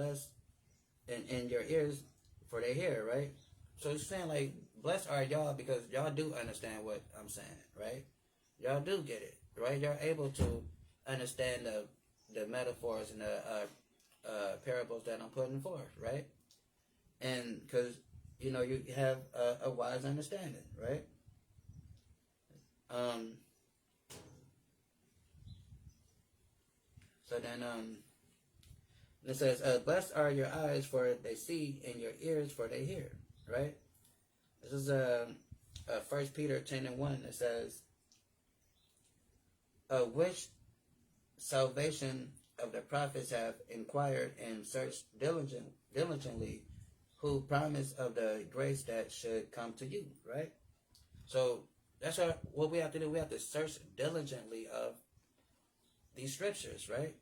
S1: your ears for they hear, right? So it's saying like, blessed are y'all because y'all do understand what I'm saying, right? Y'all do get it, right? Y'all able to understand the metaphors and the parables that I'm putting forth, right? And because you have a wise understanding, right? So then it says, blessed are your eyes for they see, and your ears for they hear, right? This is 1 Peter 10 and 1. It says, which salvation of the prophets have inquired and searched diligently, who promise of the grace that should come to you, right? So that's what we have to do. We have to search diligently of these scriptures, right?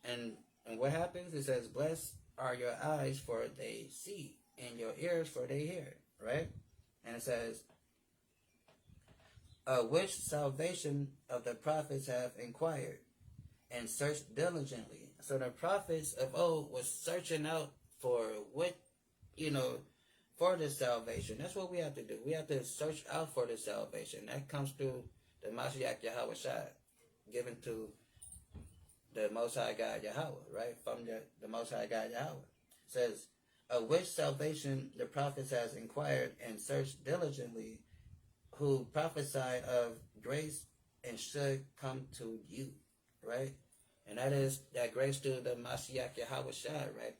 S1: And what happens? It says, blessed are your eyes for they see, and your ears for they hear, right? And it says, which salvation of the prophets have inquired and searched diligently. So the prophets of old was searching out for for the salvation. That's what we have to do. We have to search out for the salvation. That comes through the Mashiach Yahweh Shai, given to the Most High God Yahweh, right? From the Most High God Yahweh. It says, which salvation the prophets has inquired and searched diligently, who prophesied of grace and should come to you, right? And that is that grace to the Mashiach Yahweh Shai, right?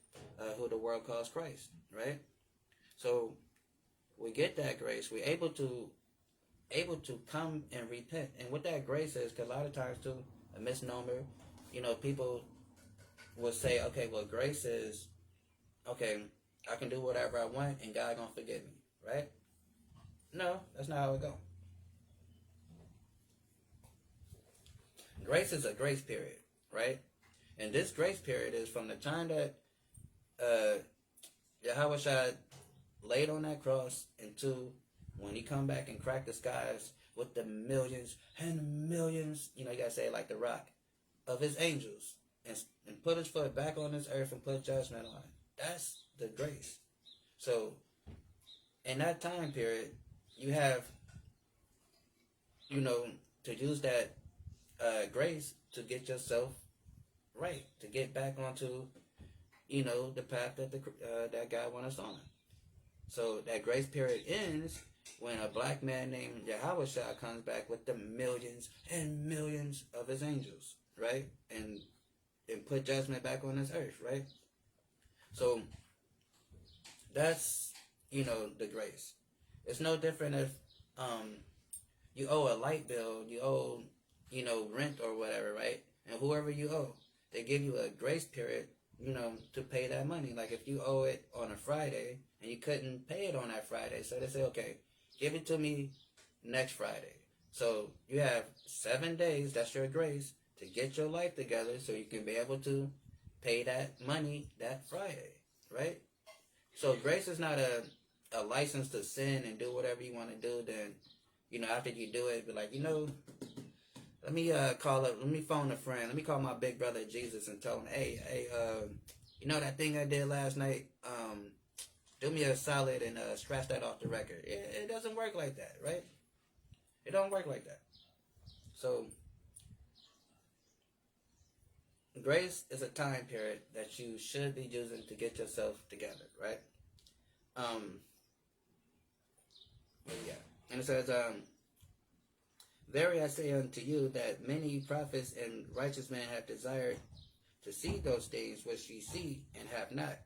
S1: Who the world calls Christ, right? So we get that grace. We're able to come and repent. And what that grace is, because a lot of times too, a misnomer, people will say, okay, well, grace is, okay, I can do whatever I want and God gonna forgive me, right? No, that's not how it goes. Grace is a grace period, right? And this grace period is from the time that Yahweh Shai laid on that cross until when he come back and crack the skies with the millions and millions, you gotta say it like the Rock, of his angels, and put his foot back on this earth and put judgment on it. That's the grace. So in that time period, you have, to use that grace to get yourself right, to get back onto, the path that that God wants us on. So that grace period ends when a black man named Yahweh Shai comes back with the millions and millions of his angels, right? And put judgment back on this earth, right? So that's, the grace. It's no different if you owe a light bill, you owe, rent or whatever, right? And whoever you owe, they give you a grace period, to pay that money. Like if you owe it on a Friday and you couldn't pay it on that Friday, so they say, okay, give it to me next Friday. So you have 7 days, that's your grace, to get your life together so you can be able to pay that money that Friday. right? So grace is not a license to sin and do whatever you want to do. Then, after you do it, be like, let me let me phone a friend. Let me call my big brother Jesus and tell him, hey, that thing I did last night, do me a solid and scratch that off the record. It doesn't work like that, right? It don't work like that. So grace is a time period that you should be using to get yourself together, right? Yeah. And it says, Verily I say unto you that many prophets and righteous men have desired to see those things which ye see and have not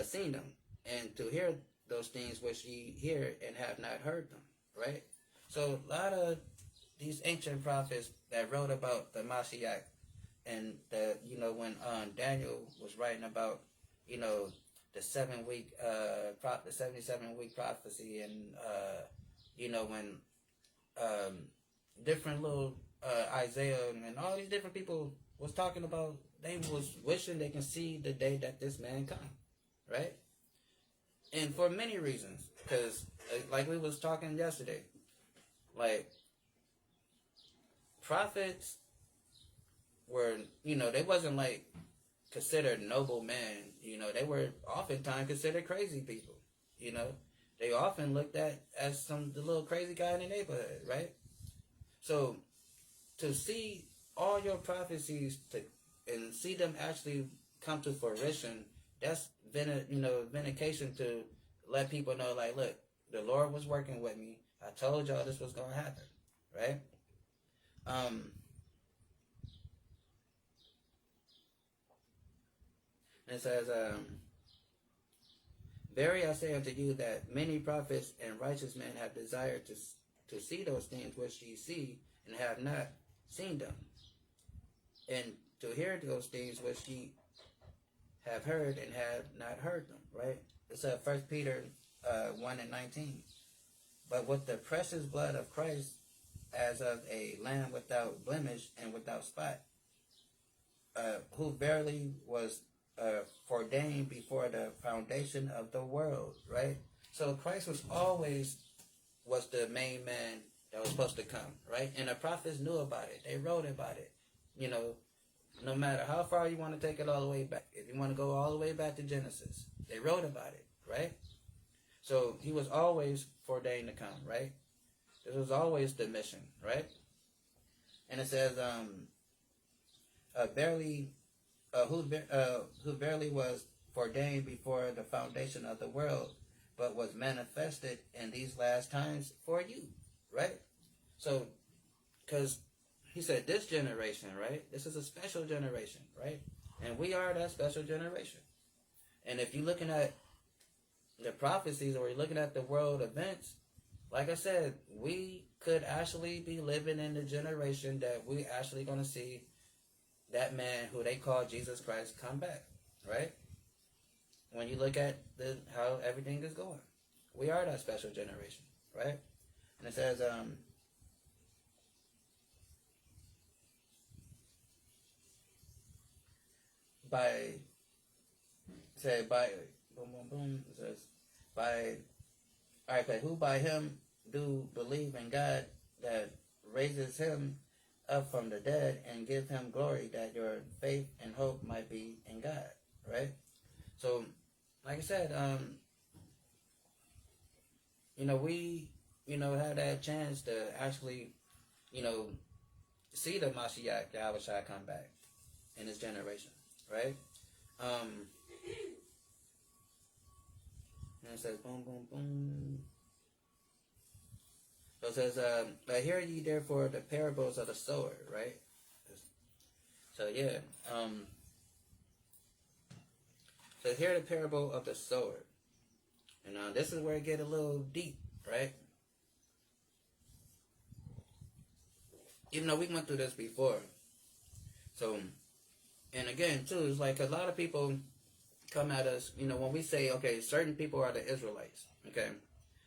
S1: seen them, and to hear those things which ye hear and have not heard them, right? So a lot of these ancient prophets that wrote about the Mashiach, and when Daniel was writing about the 7-week the 77-week prophecy, and when different little Isaiah and all these different people was talking about, they was wishing they can see the day that this man come, right? And for many reasons, because like we was talking yesterday, like prophets were, they wasn't like considered noble men. They were oftentimes considered crazy people. They often looked at as the little crazy guy in the neighborhood, right? So to see all your prophecies and see them actually come to fruition, that's vindication to let people know, like, look, the Lord was working with me. I told y'all this was going to happen, right? It says, Verily I say unto you that many prophets and righteous men have desired to see those things which ye see and have not seen them, and to hear those things which ye have heard and have not heard them, right? It's 1 Peter 1:19. But with the precious blood of Christ, as of a lamb without blemish and without spot, who verily was ordained before the foundation of the world, right? So Christ was the main man that was supposed to come, right? And the prophets knew about it. They wrote about it. No matter how far you want to take it all the way back. If you want to go all the way back to Genesis, they wrote about it, right? So he was always ordained to come, right? This was always the mission, right? And it says, who verily was ordained before the foundation of the world, but was manifested in these last times for you, right? So, because he said this generation, right? This is a special generation, right? And we are that special generation. And if you're looking at the prophecies or you're looking at the world events, like I said, we could actually be living in the generation that we actually going to see that man who they call Jesus Christ come back, right? When you look at how everything is going, we are that special generation, right? And it says, who by him do believe in God, that raises him up from the dead and give him glory, that your faith and hope might be in God, right? So, like I said, we, have that chance to actually, see the Mashiach, the Yahushua come back in this generation, right? And it says, boom, boom, boom. So it says, hear ye therefore the parables of the sower, right? So yeah, so hear the parable of the sower. And this is where it get a little deep, right? Even though we went through this before. So, and again, too, it's like a lot of people come at us, when we say, okay, certain people are the Israelites, okay?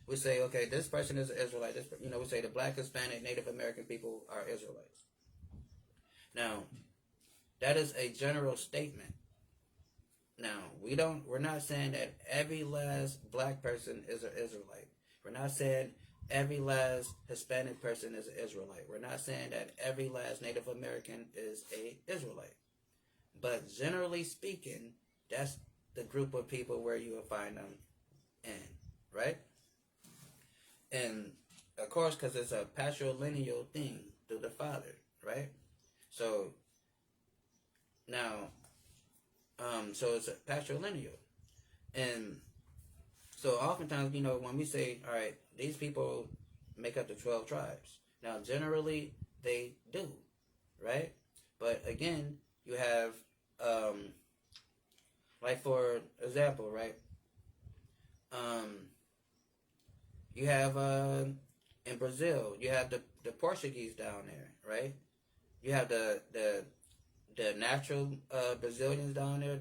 S1: We say, okay, this person is an Israelite. We say the Black, Hispanic, Native American people are Israelites. Now, that is a general statement. Now we're not saying that every last black person is an Israelite. We're not saying every last Hispanic person is an Israelite. We're not saying that every last Native American is a Israelite. But generally speaking, that's the group of people where you will find them in, right? And of course, because it's a patrilineal thing through the father, right? So now, so it's a patrilineal, and so oftentimes, when we say, all right, these people make up the 12 tribes. Now, generally, they do, right? But again, you have, like for example, right? You have in Brazil, you have the Portuguese down there, right? You have the natural Brazilians down there,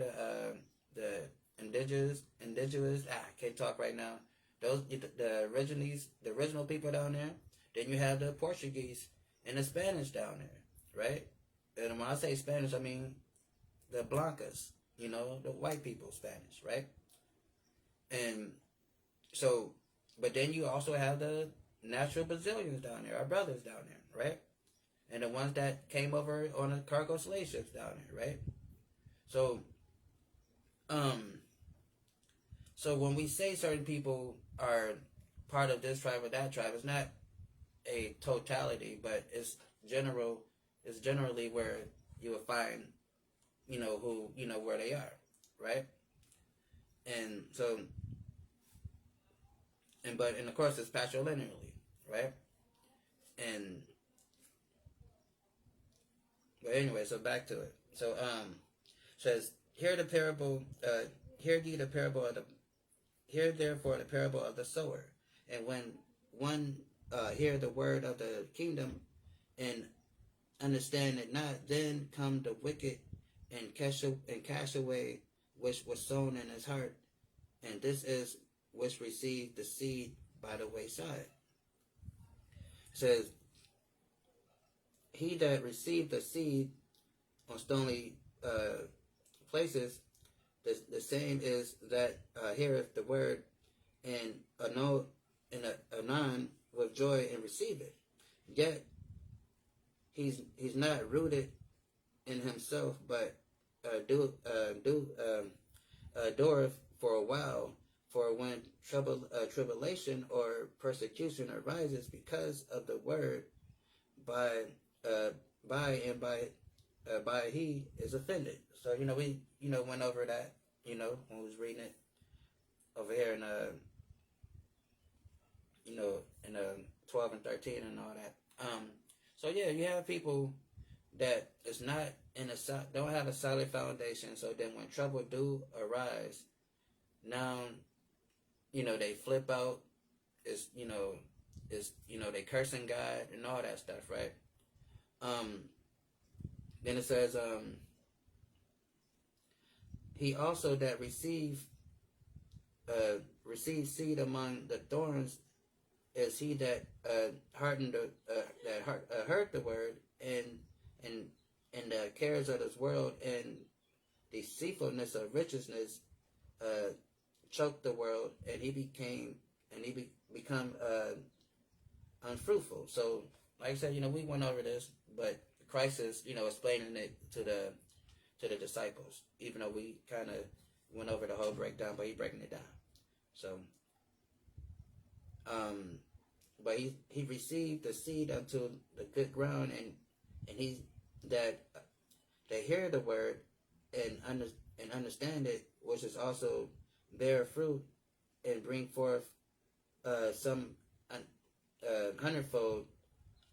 S1: the indigenous. I can't talk right now. Those the original people down there. Then you have the Portuguese and the Spanish down there, right? And when I say Spanish, I mean the Blancas, the white people Spanish, right? And so, but then you also have the natural Brazilians down there, our brothers down there, right? And the ones that came over on the cargo slave ships down there, right? So, so when we say certain people are part of this tribe or that tribe, it's not a totality, but it's general. It's generally where you will find, who where they are, right? And so, and of course it's patrilineally, right? And but anyway, so back to it. So says hear the parable. Hear ye the parable of the. Hear therefore the parable of the sower. And when one hear the word of the kingdom and understand it not, then come the wicked and cast away which was sown in his heart, and this is which received the seed by the wayside. It says, he that received the seed on stony places, the same is that heareth the word and anon with joy and receive it. Yet he's not rooted in himself, but doeth for a while. For when tribulation or persecution arises because of the word, by he is offended. So we went over that when we was reading it over here in in 12 and 13 and all that. So yeah, you have people that is not don't have a solid foundation. So then when trouble do arise, now they flip out. It's they cursing God and all that stuff, right? Then it says he also that received seed among the thorns is he that heard the word and the cares of this world and deceitfulness of richness choked the world, and he become unfruitful. So like I said, we went over this, but Christ is explaining it to the disciples, even though we kind of went over the whole breakdown, but he's breaking it down. So but he received the seed unto the good ground, and he that they hear the word and understand it, which is also bear fruit and bring forth some 100-fold,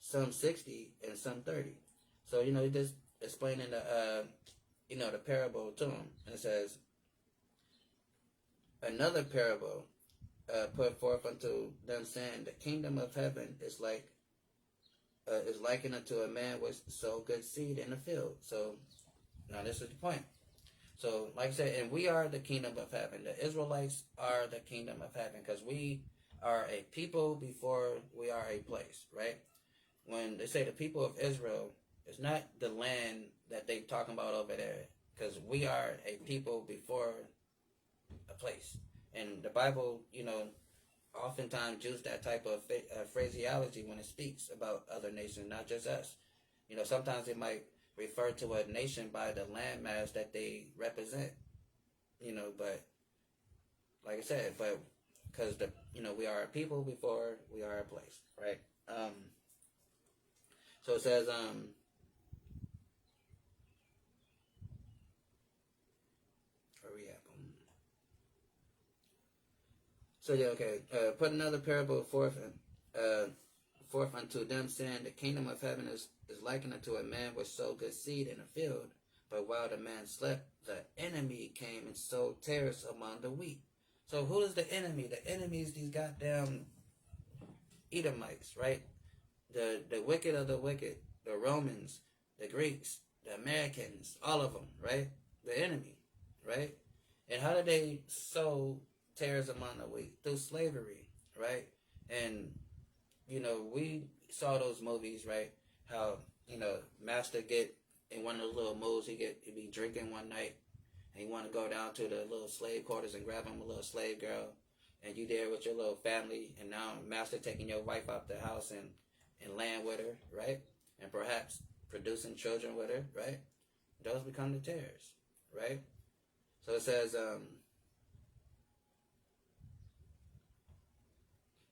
S1: some 60, and some 30. So he just explaining the parable to him, and it says another parable put forth unto them, saying, the kingdom of heaven is likened unto a man which sowed good seed in the field. So now this is the point. So like I said, and we are the kingdom of heaven. The Israelites are the kingdom of heaven, because we are a people before we are a place, right? When they say the people of Israel, it's not the land that they talking about over there. because we are a people before a place. And the Bible, oftentimes use that type of phraseology when it speaks about other nations, not just us. Sometimes it might refer to a nation by the landmass that they represent. But like I said, but because we are a people before we are a place, right? So it says where we at? So yeah, okay. Put another parable forth unto them, saying, the kingdom of heaven is likened unto a man which sowed good seed in a field. But while the man slept, the enemy came and sowed tares among the wheat. So who is the enemy? The enemy is these goddamn Edomites, right? The wicked of the wicked, the Romans, the Greeks, the Americans, all of them, right? The enemy, right? And how did they sow tares among the wheat? Through slavery, right? And we saw those movies, right? How Master get in one of those little moves, he be drinking one night, and he want to go down to the little slave quarters and grab him a little slave girl, and you there with your little family, and now Master taking your wife out the house and laying with her, right? And perhaps producing children with her, right? Those become the tares, right? So it says,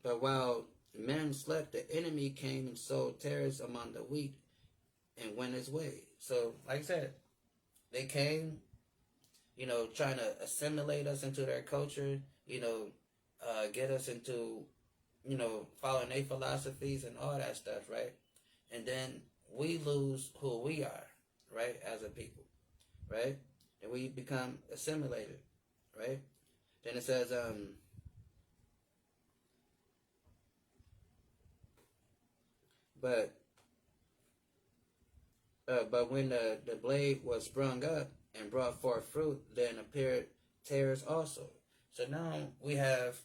S1: but while men slept, the enemy came and sowed tares among the wheat and went his way. So, like I said, they came, trying to assimilate us into their culture, get us into, following their philosophies and all that stuff, right? And then we lose who we are, right, as a people, right? And we become assimilated, right? Then it says, But when the blade was sprung up and brought forth fruit, then appeared tares also. So now we have,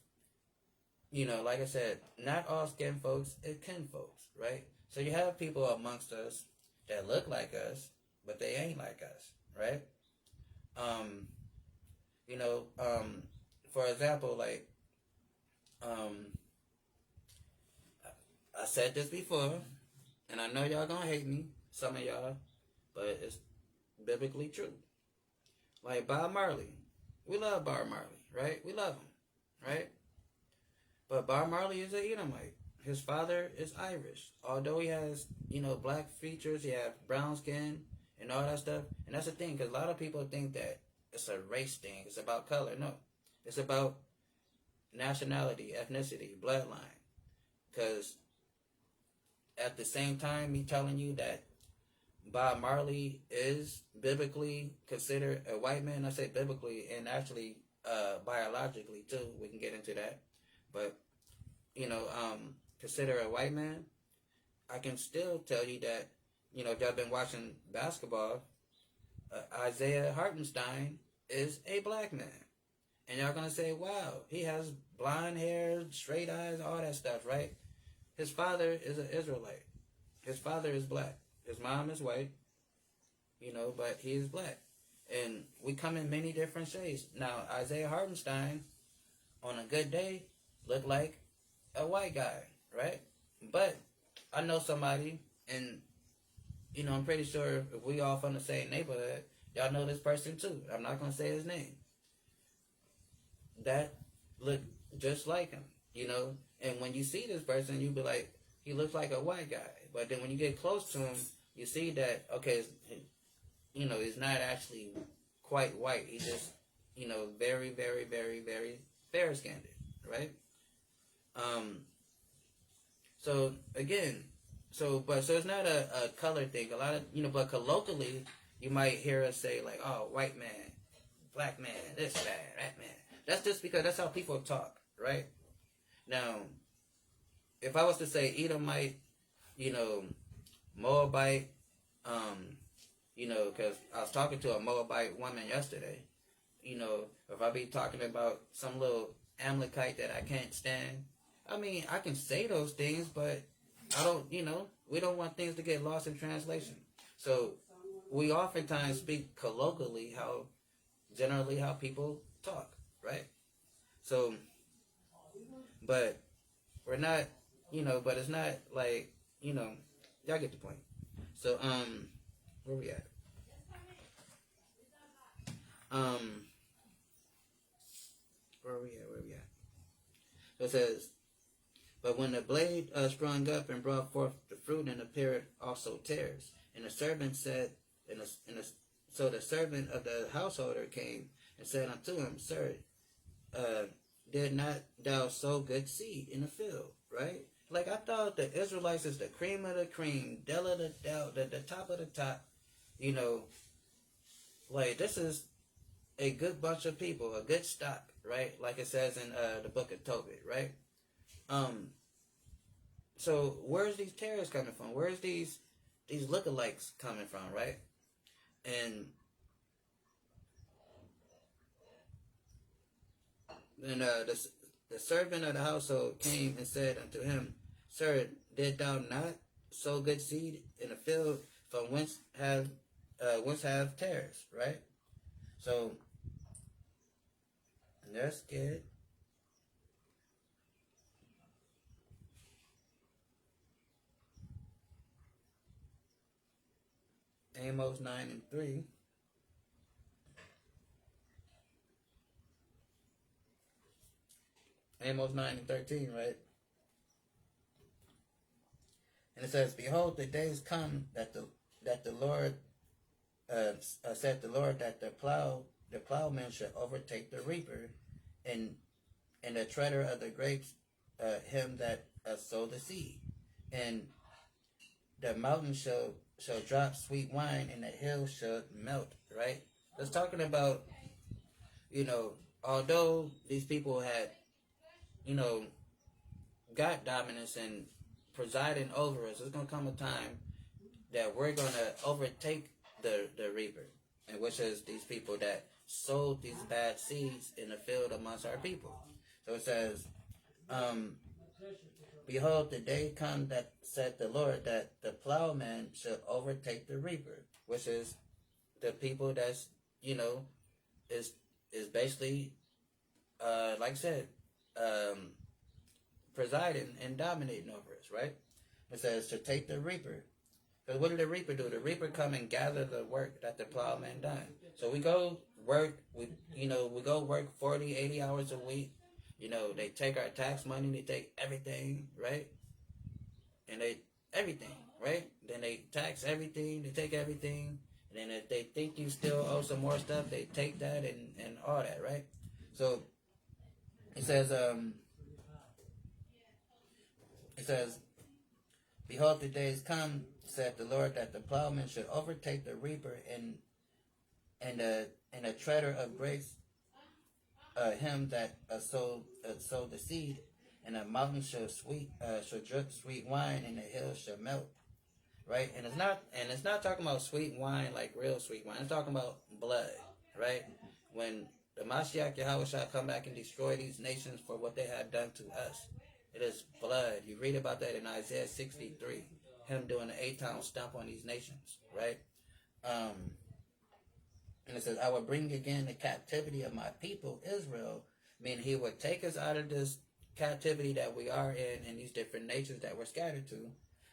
S1: like I said, not all skin folks, it's kin folks, right? So you have people amongst us that look like us, but they ain't like us, right? For example, like, I said this before, and I know y'all gonna hate me, some of y'all, but it's biblically true. Like Bob Marley. We love Bob Marley, right? We love him, right? But Bob Marley is an Edomite. His father is Irish. Although he has, black features, he has brown skin and all that stuff. And that's the thing, because a lot of people think that it's a race thing. It's about color. No. It's about nationality, ethnicity, bloodline. Because at the same time, me telling you that Bob Marley is biblically considered a white man. I say biblically and actually biologically too. We can get into that. But, consider a white man. I can still tell you that, if y'all been watching basketball, Isaiah Hartenstein is a black man. And y'all going to say, wow, he has blonde hair, straight eyes, all that stuff, right? His father is an Israelite. His father is black. His mom is white, but he is black. And we come in many different shades. Now, Isaiah Hartenstein, on a good day, looked like a white guy, right? But I know somebody, and, I'm pretty sure if we all from the same neighborhood, y'all know this person too. I'm not going to say his name. That look just like him, And when you see this person, you be like, he looks like a white guy. But then when you get close to him, you see that, okay, he's not actually quite white. He's just, very, very, very, very fair-skinned, right? So again, so it's not a color thing. A lot of, but colloquially, you might hear us say like, oh, white man, black man, this man, that man. That's just because that's how people talk, right? Now, if I was to say Edomite, Moabite, because I was talking to a Moabite woman yesterday, if I be talking about some little Amalekite that I can't stand, I mean, I can say those things, but I don't, we don't want things to get lost in translation. So, we oftentimes speak colloquially, how generally how people talk, right? So, but we're not, but it's not like, y'all get the point. So, where we at? Um, where we at? Where we at? So it says, but when the blade sprung up and brought forth the fruit, and appeared also tares, and the servant said, so the servant of the householder came and said unto him, Sir, uh, did not thou sow good seed in the field? Right? Like, I thought the Israelites is the cream of the cream, Della the Del, the top of the top. You know, like, this is a good bunch of people, a good stock, right? Like it says in the book of Tobit, right? Um, so where's these tares coming from? Where's these lookalikes coming from, right? And then the servant of the household came and said unto him, Sir, did thou not sow good seed in the field? From whence have tares, right? So let's get Amos 9:3. Amos 9:13, right? And it says, Behold, the days come that the Lord said the Lord, that the plowman shall overtake the reaper, and the treader of the grapes, him that sow the seed, and the mountain shall drop sweet wine, and the hill shall melt. Right? It's talking about, although these people had, got dominance and presiding over us, there's gonna come a time that we're gonna overtake the reaper, and which is these people that sowed these bad seeds in the field amongst our people. So it says, Behold, the day come that said the Lord, that the plowman shall overtake the reaper, which is the people that's, is basically, like I said, presiding and dominating over us, right? It says to take the reaper. Because what did the reaper do? The reaper come and gather the work that the plowman done. So we go work, we go work 40, 80 hours a week. They take our tax money, they take everything, right? And everything, right? Then they tax everything, they take everything. And then if they think you still owe some more stuff, they take that and all that, right? So it says, Behold, the days come, said the Lord, that the plowman should overtake the reaper, and a treader of grapes, him that sowed the seed, and a mountain shall drip sweet wine, and the hills shall melt. Right? And it's not talking about sweet wine like real sweet wine. It's talking about blood, right? When the Mashiach Yahweh shall come back and destroy these nations for what they have done to us. It is blood. You read about that in Isaiah 63. Him doing an 8-town stomp on these nations, right? And it says, I will bring again the captivity of my people, Israel. Meaning he will take us out of this captivity that we are in these different nations that we're scattered to.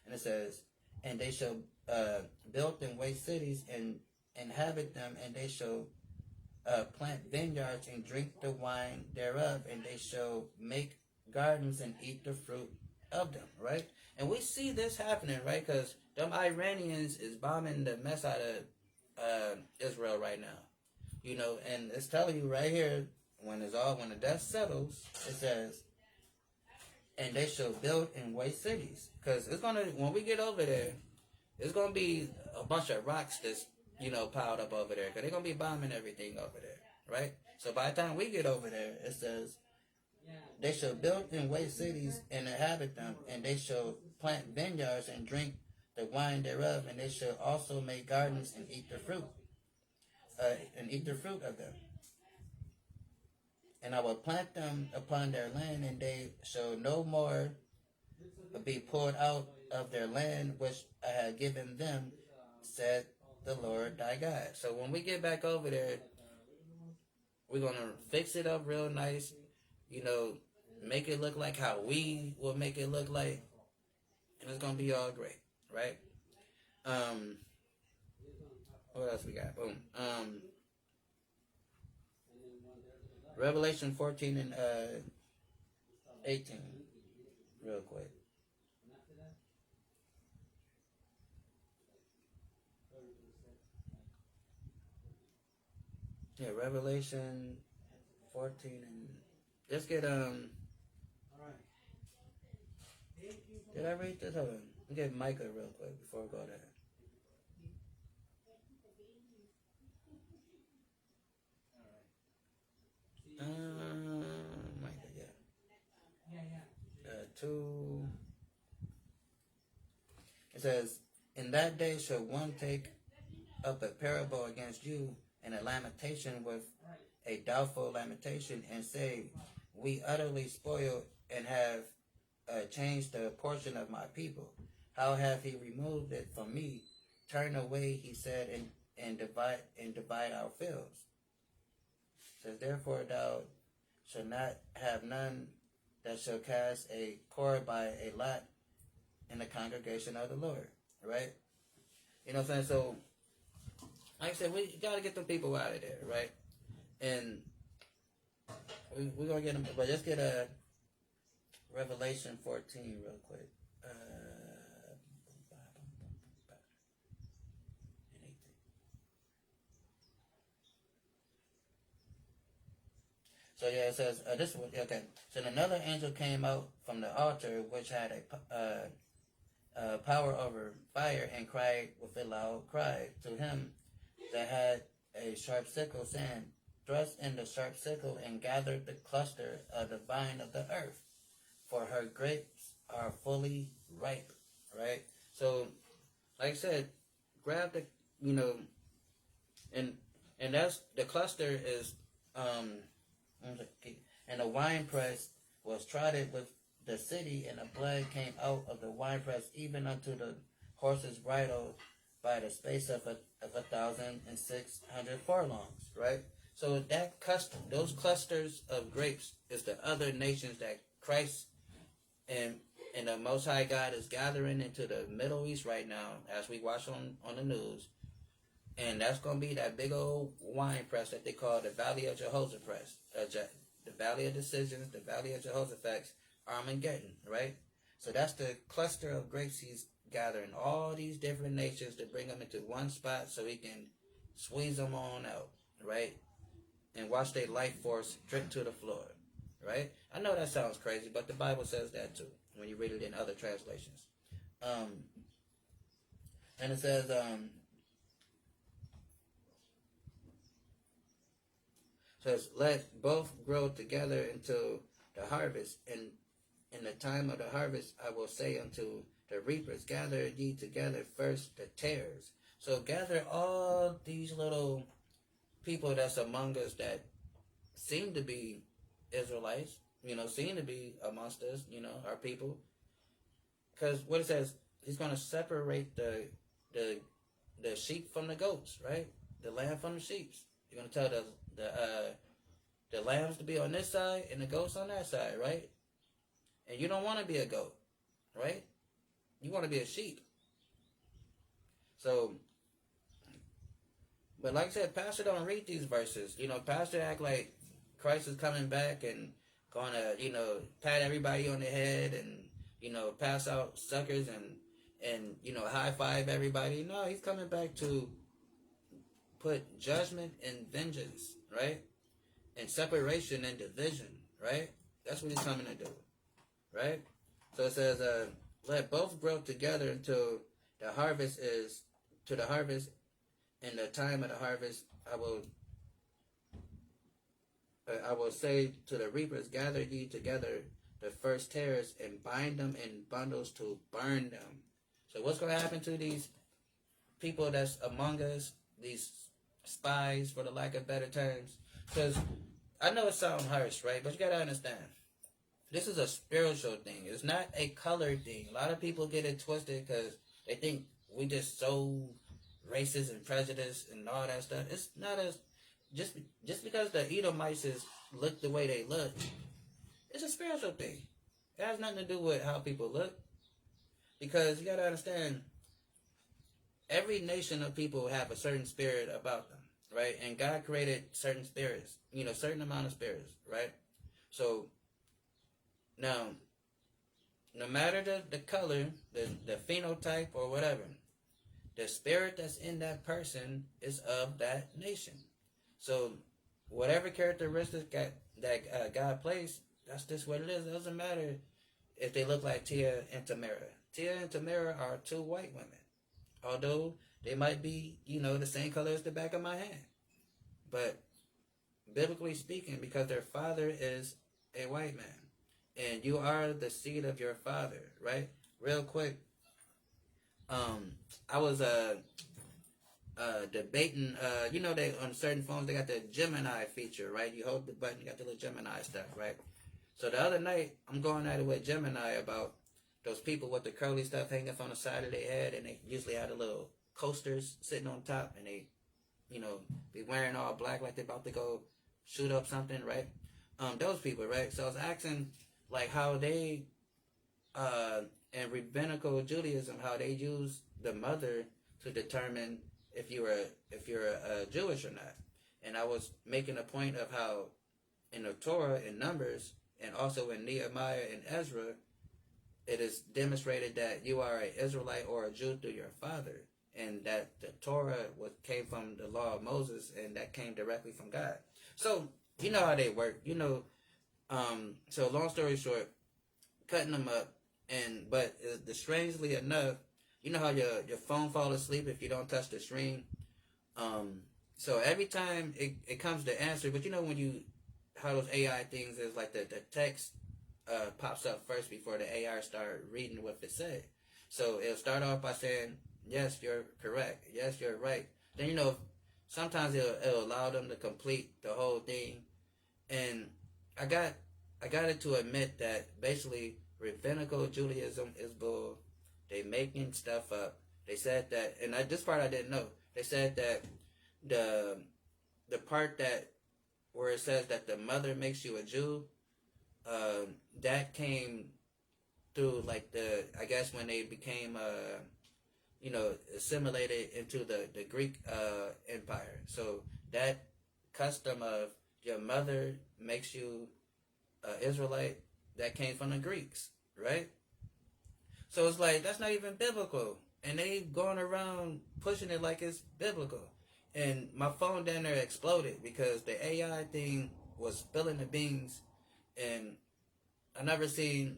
S1: And it says, and they shall build and waste cities and inhabit them, and they shall plant vineyards and drink the wine thereof, and they shall make gardens and eat the fruit of them, right? And we see this happening, right? Because them Iranians is bombing the mess out of Israel right now, and it's telling you right here, when the dust settles, it says, and they shall build and waste cities. Because when we get over there, it's gonna be a bunch of rocks that's, piled up over there. Because they're gonna be bombing everything over there, right? So by the time we get over there, it says, they shall build and waste cities and inhabit them, and they shall plant vineyards and drink the wine thereof, and they shall also make gardens and eat the fruit, of them. And I will plant them upon their land, and they shall no more be poured out of their land which I have given them, said the Lord thy God. So when we get back over there, we're going to fix it up real nice, you know, make it look like how we will make it look like, and it's going to be all great, right? Um, what else we got? Boom. Revelation 14 and 18, real quick. Yeah, Revelation 14 and let's get did I read this? Hold on. Let me get Micah real quick before we go there. Micah, yeah. 2. It says, "In that day shall one take up a parable against you, and a lamentation with a doubtful lamentation, and say, we utterly spoiled and have changed the portion of my people. How have he removed it from me? Turn away, he said, and divide our fields. It says, therefore thou shalt not have none that shall cast a cord by a lot in the congregation of the Lord." Right? You know what I'm saying? So, like I said, we got to get them people out of there, right? And we're going to get them, but let's get a Revelation 14 real quick. So yeah, it says, this one, okay. So another angel came out from the altar, which had a power over fire, and cried with a loud cry to him that had a sharp sickle, saying, thrust in the sharp sickle and gather the cluster of the vine of the earth, for her grapes are fully ripe. Right? So, like I said, grab the, you know, and that's, the cluster is, and the winepress was trodden with the city, and the blood came out of the winepress even unto the horse's bridle by the space of 1,600 furlongs. Right? So that those clusters of grapes is the other nations that Christ and the Most High God is gathering into the Middle East right now, as we watch on the news. And that's going to be that big old wine press that they call the Valley of Jehoshaphat, the Valley of Decisions, the Valley of Jehoshaphat, Armageddon, right? So that's the cluster of grapes he's gathering all these different nations to bring them into one spot so he can squeeze them on out, right? And watch their life force drip to the floor, right? I know that sounds crazy, but the Bible says that too when you read it in other translations. And it says, let both grow together until the harvest, and in the time of the harvest I will say unto the reapers, gather ye together first the tares. So gather all these little people that's among us that seem to be Israelites, you know, seem to be amongst us, you know, our people. Because what it says, he's going to separate the sheep from the goats, right? The lamb from the sheep. You're going to tell the lambs to be on this side and the goats on that side, right? And you don't want to be a goat, right? You want to be a sheep. So, but like I said, Pastor don't read these verses. You know, Pastor act like Christ is coming back and going to, you know, pat everybody on the head and, you know, pass out suckers and you know, high five everybody. No, he's coming back to put judgment and vengeance, right? And separation and division, right? That's what he's coming to do, right? So it says, let both grow together until the harvest is, to the harvest. In the time of the harvest, I will say to the reapers, gather ye together the first tares and bind them in bundles to burn them. So what's going to happen to these people that's among us, these spies, for the lack of better terms? Because I know it sounds harsh, right? But you got to understand, this is a spiritual thing. It's not a color thing. A lot of people get it twisted because they think we just so racist and prejudice and all that stuff. It's not as just just because the Edomites look the way they look. It's a spiritual thing. It has nothing to do with how people look. Because you gotta understand, every nation of people have a certain spirit about them, right? And God created certain spirits, certain amount of spirits, right? So now, no matter the color, the phenotype or whatever, the spirit that's in that person is of that nation. So whatever characteristics that God placed, that's just what it is. It doesn't matter if they look like Tia and Tamara. Tia and Tamara are two white women. Although they might be, the same color as the back of my hand. But biblically speaking, because their father is a white man. And you are the seed of your father, right? Real quick. I was debating, they on certain phones, they got the Gemini feature, right? You hold the button, you got the little Gemini stuff, right? So the other night, I'm going at it with Gemini about those people with the curly stuff hanging up on the side of their head, and they usually have the little coasters sitting on top, and they, be wearing all black like they're about to go shoot up something, right? Those people, right? So I was asking, like, how they, in rabbinical Judaism, how they use the mother to determine if you're a Jewish or not. And I was making a point of how in the Torah, in Numbers, and also in Nehemiah and Ezra, it is demonstrated that you are an Israelite or a Jew through your father, and that the Torah came from the law of Moses, and that came directly from God. So you know how they work, So long story short, cutting them up, but strangely enough, you know how your phone falls asleep if you don't touch the screen. So every time it comes to answer, but when how those AI things is like the text pops up first before the AI start reading what it said. So it'll start off by saying, yes, you're correct. Yes, you're right. Then, sometimes it'll allow them to complete the whole thing. And I got it to admit that basically rabbinical Judaism is bull. They making stuff up. They said that, and this part I didn't know. They said that the part that where it says that the mother makes you a Jew, that came through I guess when they became assimilated into the Greek empire. So that custom of your mother makes you Israelite, that came from the Greeks, right? So it's like, that's not even biblical. And they going around pushing it like it's biblical. And my phone down there exploded because the AI thing was spilling the beans, and I never seen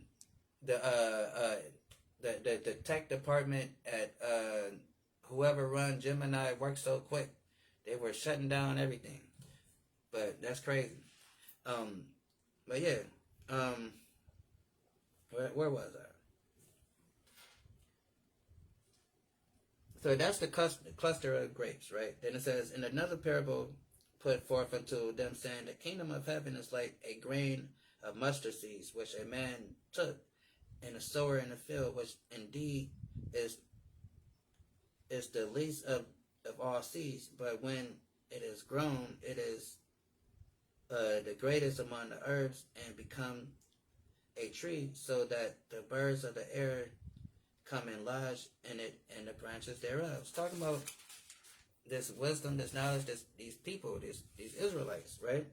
S1: the tech department at whoever run Gemini work so quick. They were shutting down everything. But that's crazy. But yeah, where was I? So that's the cluster of grapes, right? Then it says, in another parable put forth unto them, saying, the kingdom of heaven is like a grain of mustard seeds, which a man took, and a sower in the field, which indeed is the least of all seeds, but when it is grown, it is the greatest among the herbs, and become a tree, so that the birds of the air come and lodge in it and the branches thereof. It's talking about this wisdom, this knowledge, these people, these Israelites, right?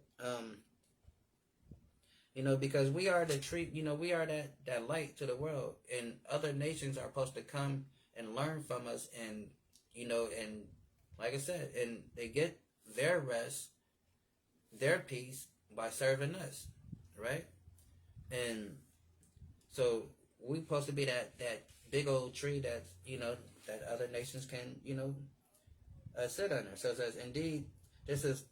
S1: Because we are the tree, we are that light to the world, and other nations are supposed to come and learn from us, and and like I said, and they get their rest, their peace by serving us, right? And so we're supposed to be that big old tree that that other nations can sit under. So it says, indeed, this is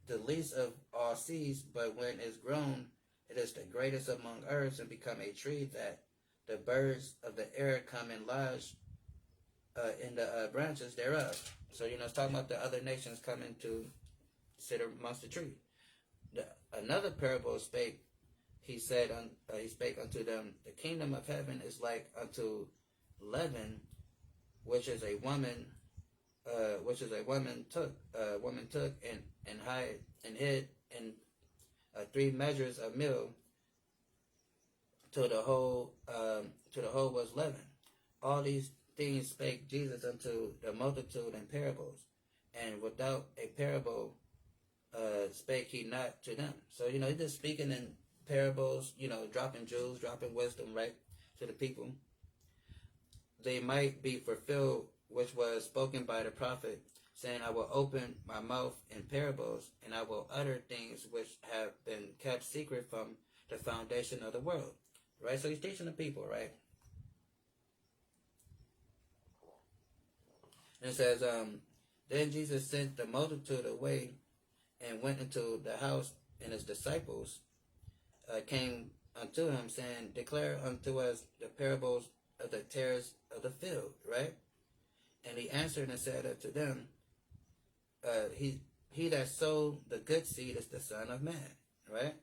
S1: the least of all seeds, but when it's grown, it is the greatest among herbs, and become a tree that the birds of the air come and lodge in the branches thereof. So it's talking about the other nations coming to sit amongst the tree. Another parable spake. He said, he spake unto them, the kingdom of heaven is like unto leaven, which is a woman which is a woman took and hid in 3 measures of meal till the whole was leavened. All these things spake Jesus unto the multitude in parables, and without a parable spake he not to them. So he's just speaking in parables, dropping jewels, dropping wisdom, right, to the people. They might be fulfilled, which was spoken by the prophet, saying, I will open my mouth in parables, and I will utter things which have been kept secret from the foundation of the world. Right? So he's teaching the people, right? And it says, then Jesus sent the multitude away and went into the house, and his disciples came unto him, saying, declare unto us the parables of the tares of the field, right? And he answered and said unto them, he that sowed the good seed is the Son of Man, right?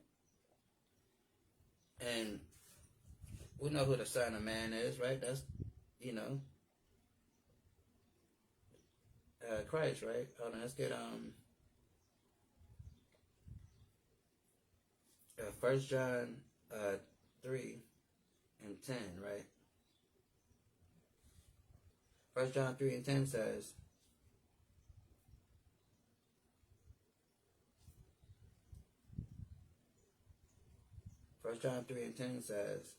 S1: And we know who the Son of Man is, right? That's, Christ, right? Hold on, let's get 1 John 3 and 10, right? 1 John 3 and 10 says, 1 John 3 and 10 says,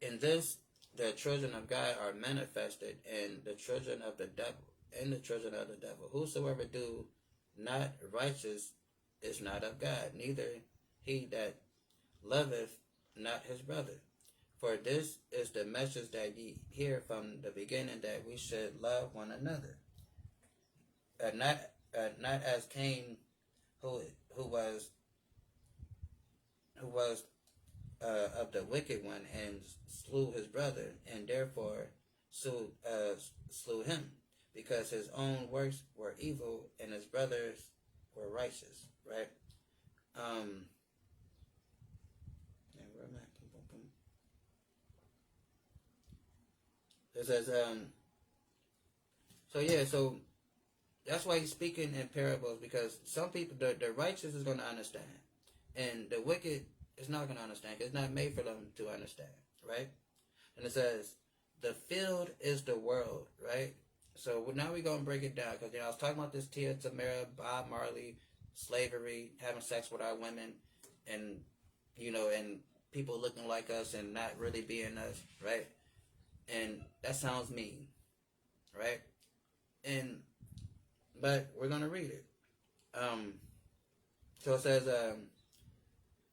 S1: in this the children of God are manifested, and the children of the devil. Whosoever do not righteous is not of God, neither he that loveth not his brother. For this is the message that ye hear from the beginning, that we should love one another. Not as Cain, who was of the wicked one, and slew his brother, and therefore slew him, because his own works were evil and his brothers were righteous. Right? Where am I? It says so that's why he's speaking in parables, because some people, the righteous is going to understand, and the wicked is not going to understand, because it's not made for them to understand, right? And it says, the field is the world, right? So now we're going to break it down, because I was talking about this Tia Tamara, Bob Marley, slavery, having sex with our women, and and people looking like us and not really being us, right? And that sounds mean, right? But we're going to read it. So it says,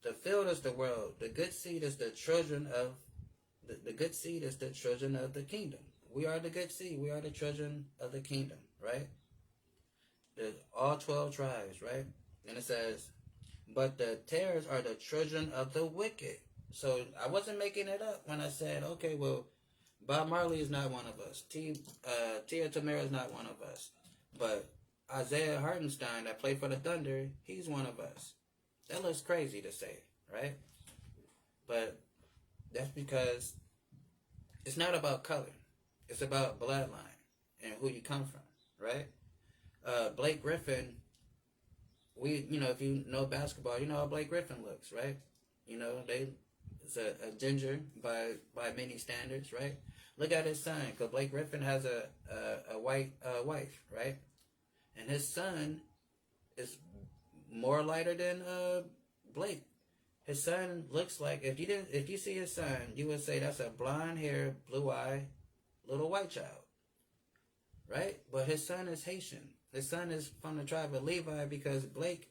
S1: the field is the world. The good seed is the children of the good seed is the children of the kingdom. We are the good seed. We are the children of the kingdom, right? All 12 tribes, right? And it says, but the tares are the children of the wicked. So I wasn't making it up when I said, okay, well, Bob Marley is not one of us. Tia Tamara is not one of us. But Isaiah Hartenstein, that played for the Thunder, he's one of us. That looks crazy to say, right? But that's because it's not about color. It's about bloodline and who you come from, right? Blake Griffin, if you know basketball, you know how Blake Griffin looks, right? It's a ginger by many standards, right? Look at his son, because Blake Griffin has a white wife, right? And his son is more lighter than Blake. His son looks like, if you see his son, you would say that's a blonde hair, blue eye, little white child, right? But his son is Haitian. His son is from the tribe of Levi, because Blake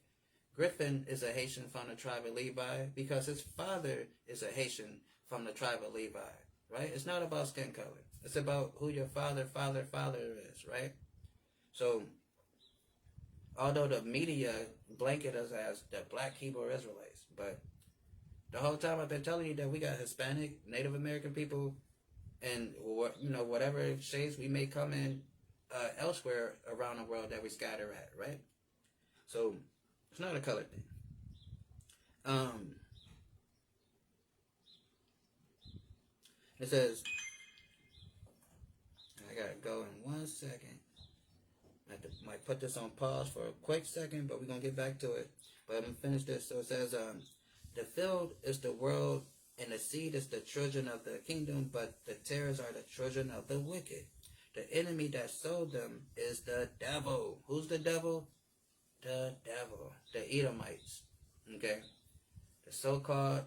S1: Griffin is a Haitian from the tribe of Levi, because his father is a Haitian from the tribe of Levi, right? It's not about skin color. It's about who your father is, right? So, although the media blanket us as the black Hebrew Israelites, but the whole time I've been telling you that we got Hispanic, Native American people, and whatever shades we may come in elsewhere around the world that we scatter at, right? So it's not a color thing. It says, go in 1 second. Might put this on pause for a quick second, but we're gonna get back to it. But I'm gonna finish this. So it says, the field is the world, and the seed is the children of the kingdom, but the tares are the children of the wicked. The enemy that sowed them is the devil. Who's the devil? The devil. The Edomites. Okay? The so-called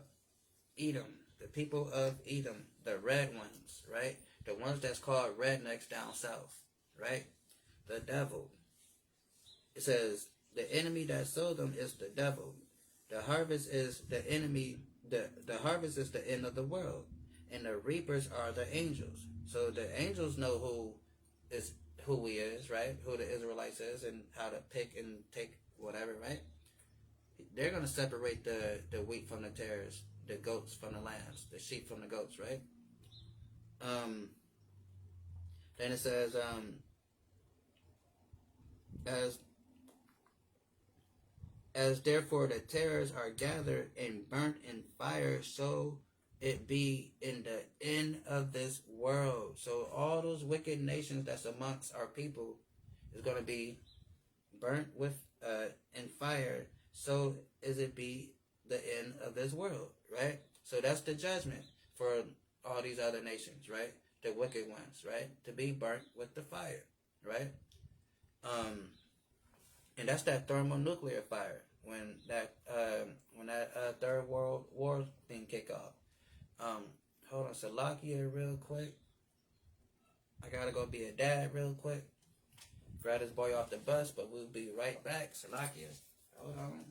S1: Edom. The people of Edom. The red ones, right? The ones that's called rednecks down south, right? The devil. It says, the enemy that sowed them is the devil. The harvest is the enemy. The harvest is the end of the world. And the reapers are the angels. So the angels know who he is, right? Who the Israelites is, and how to pick and take whatever, right? They're going to separate the wheat from the tares, the goats from the lambs, the sheep from the goats, right? Then it says, as therefore the tares are gathered and burnt in fire, so it be in the end of this world. So all those wicked nations that's amongst our people is going to be burnt with in fire. So is it be the end of this world, right? So that's the judgment for all these other nations, right? The wicked ones, right? To be burnt with the fire, right? And that's that thermonuclear fire when that Third World War thing kick off. Hold on, Salakia real quick. I gotta go be a dad real quick. Grab this boy off the bus, but we'll be right back. Salakia, hold on.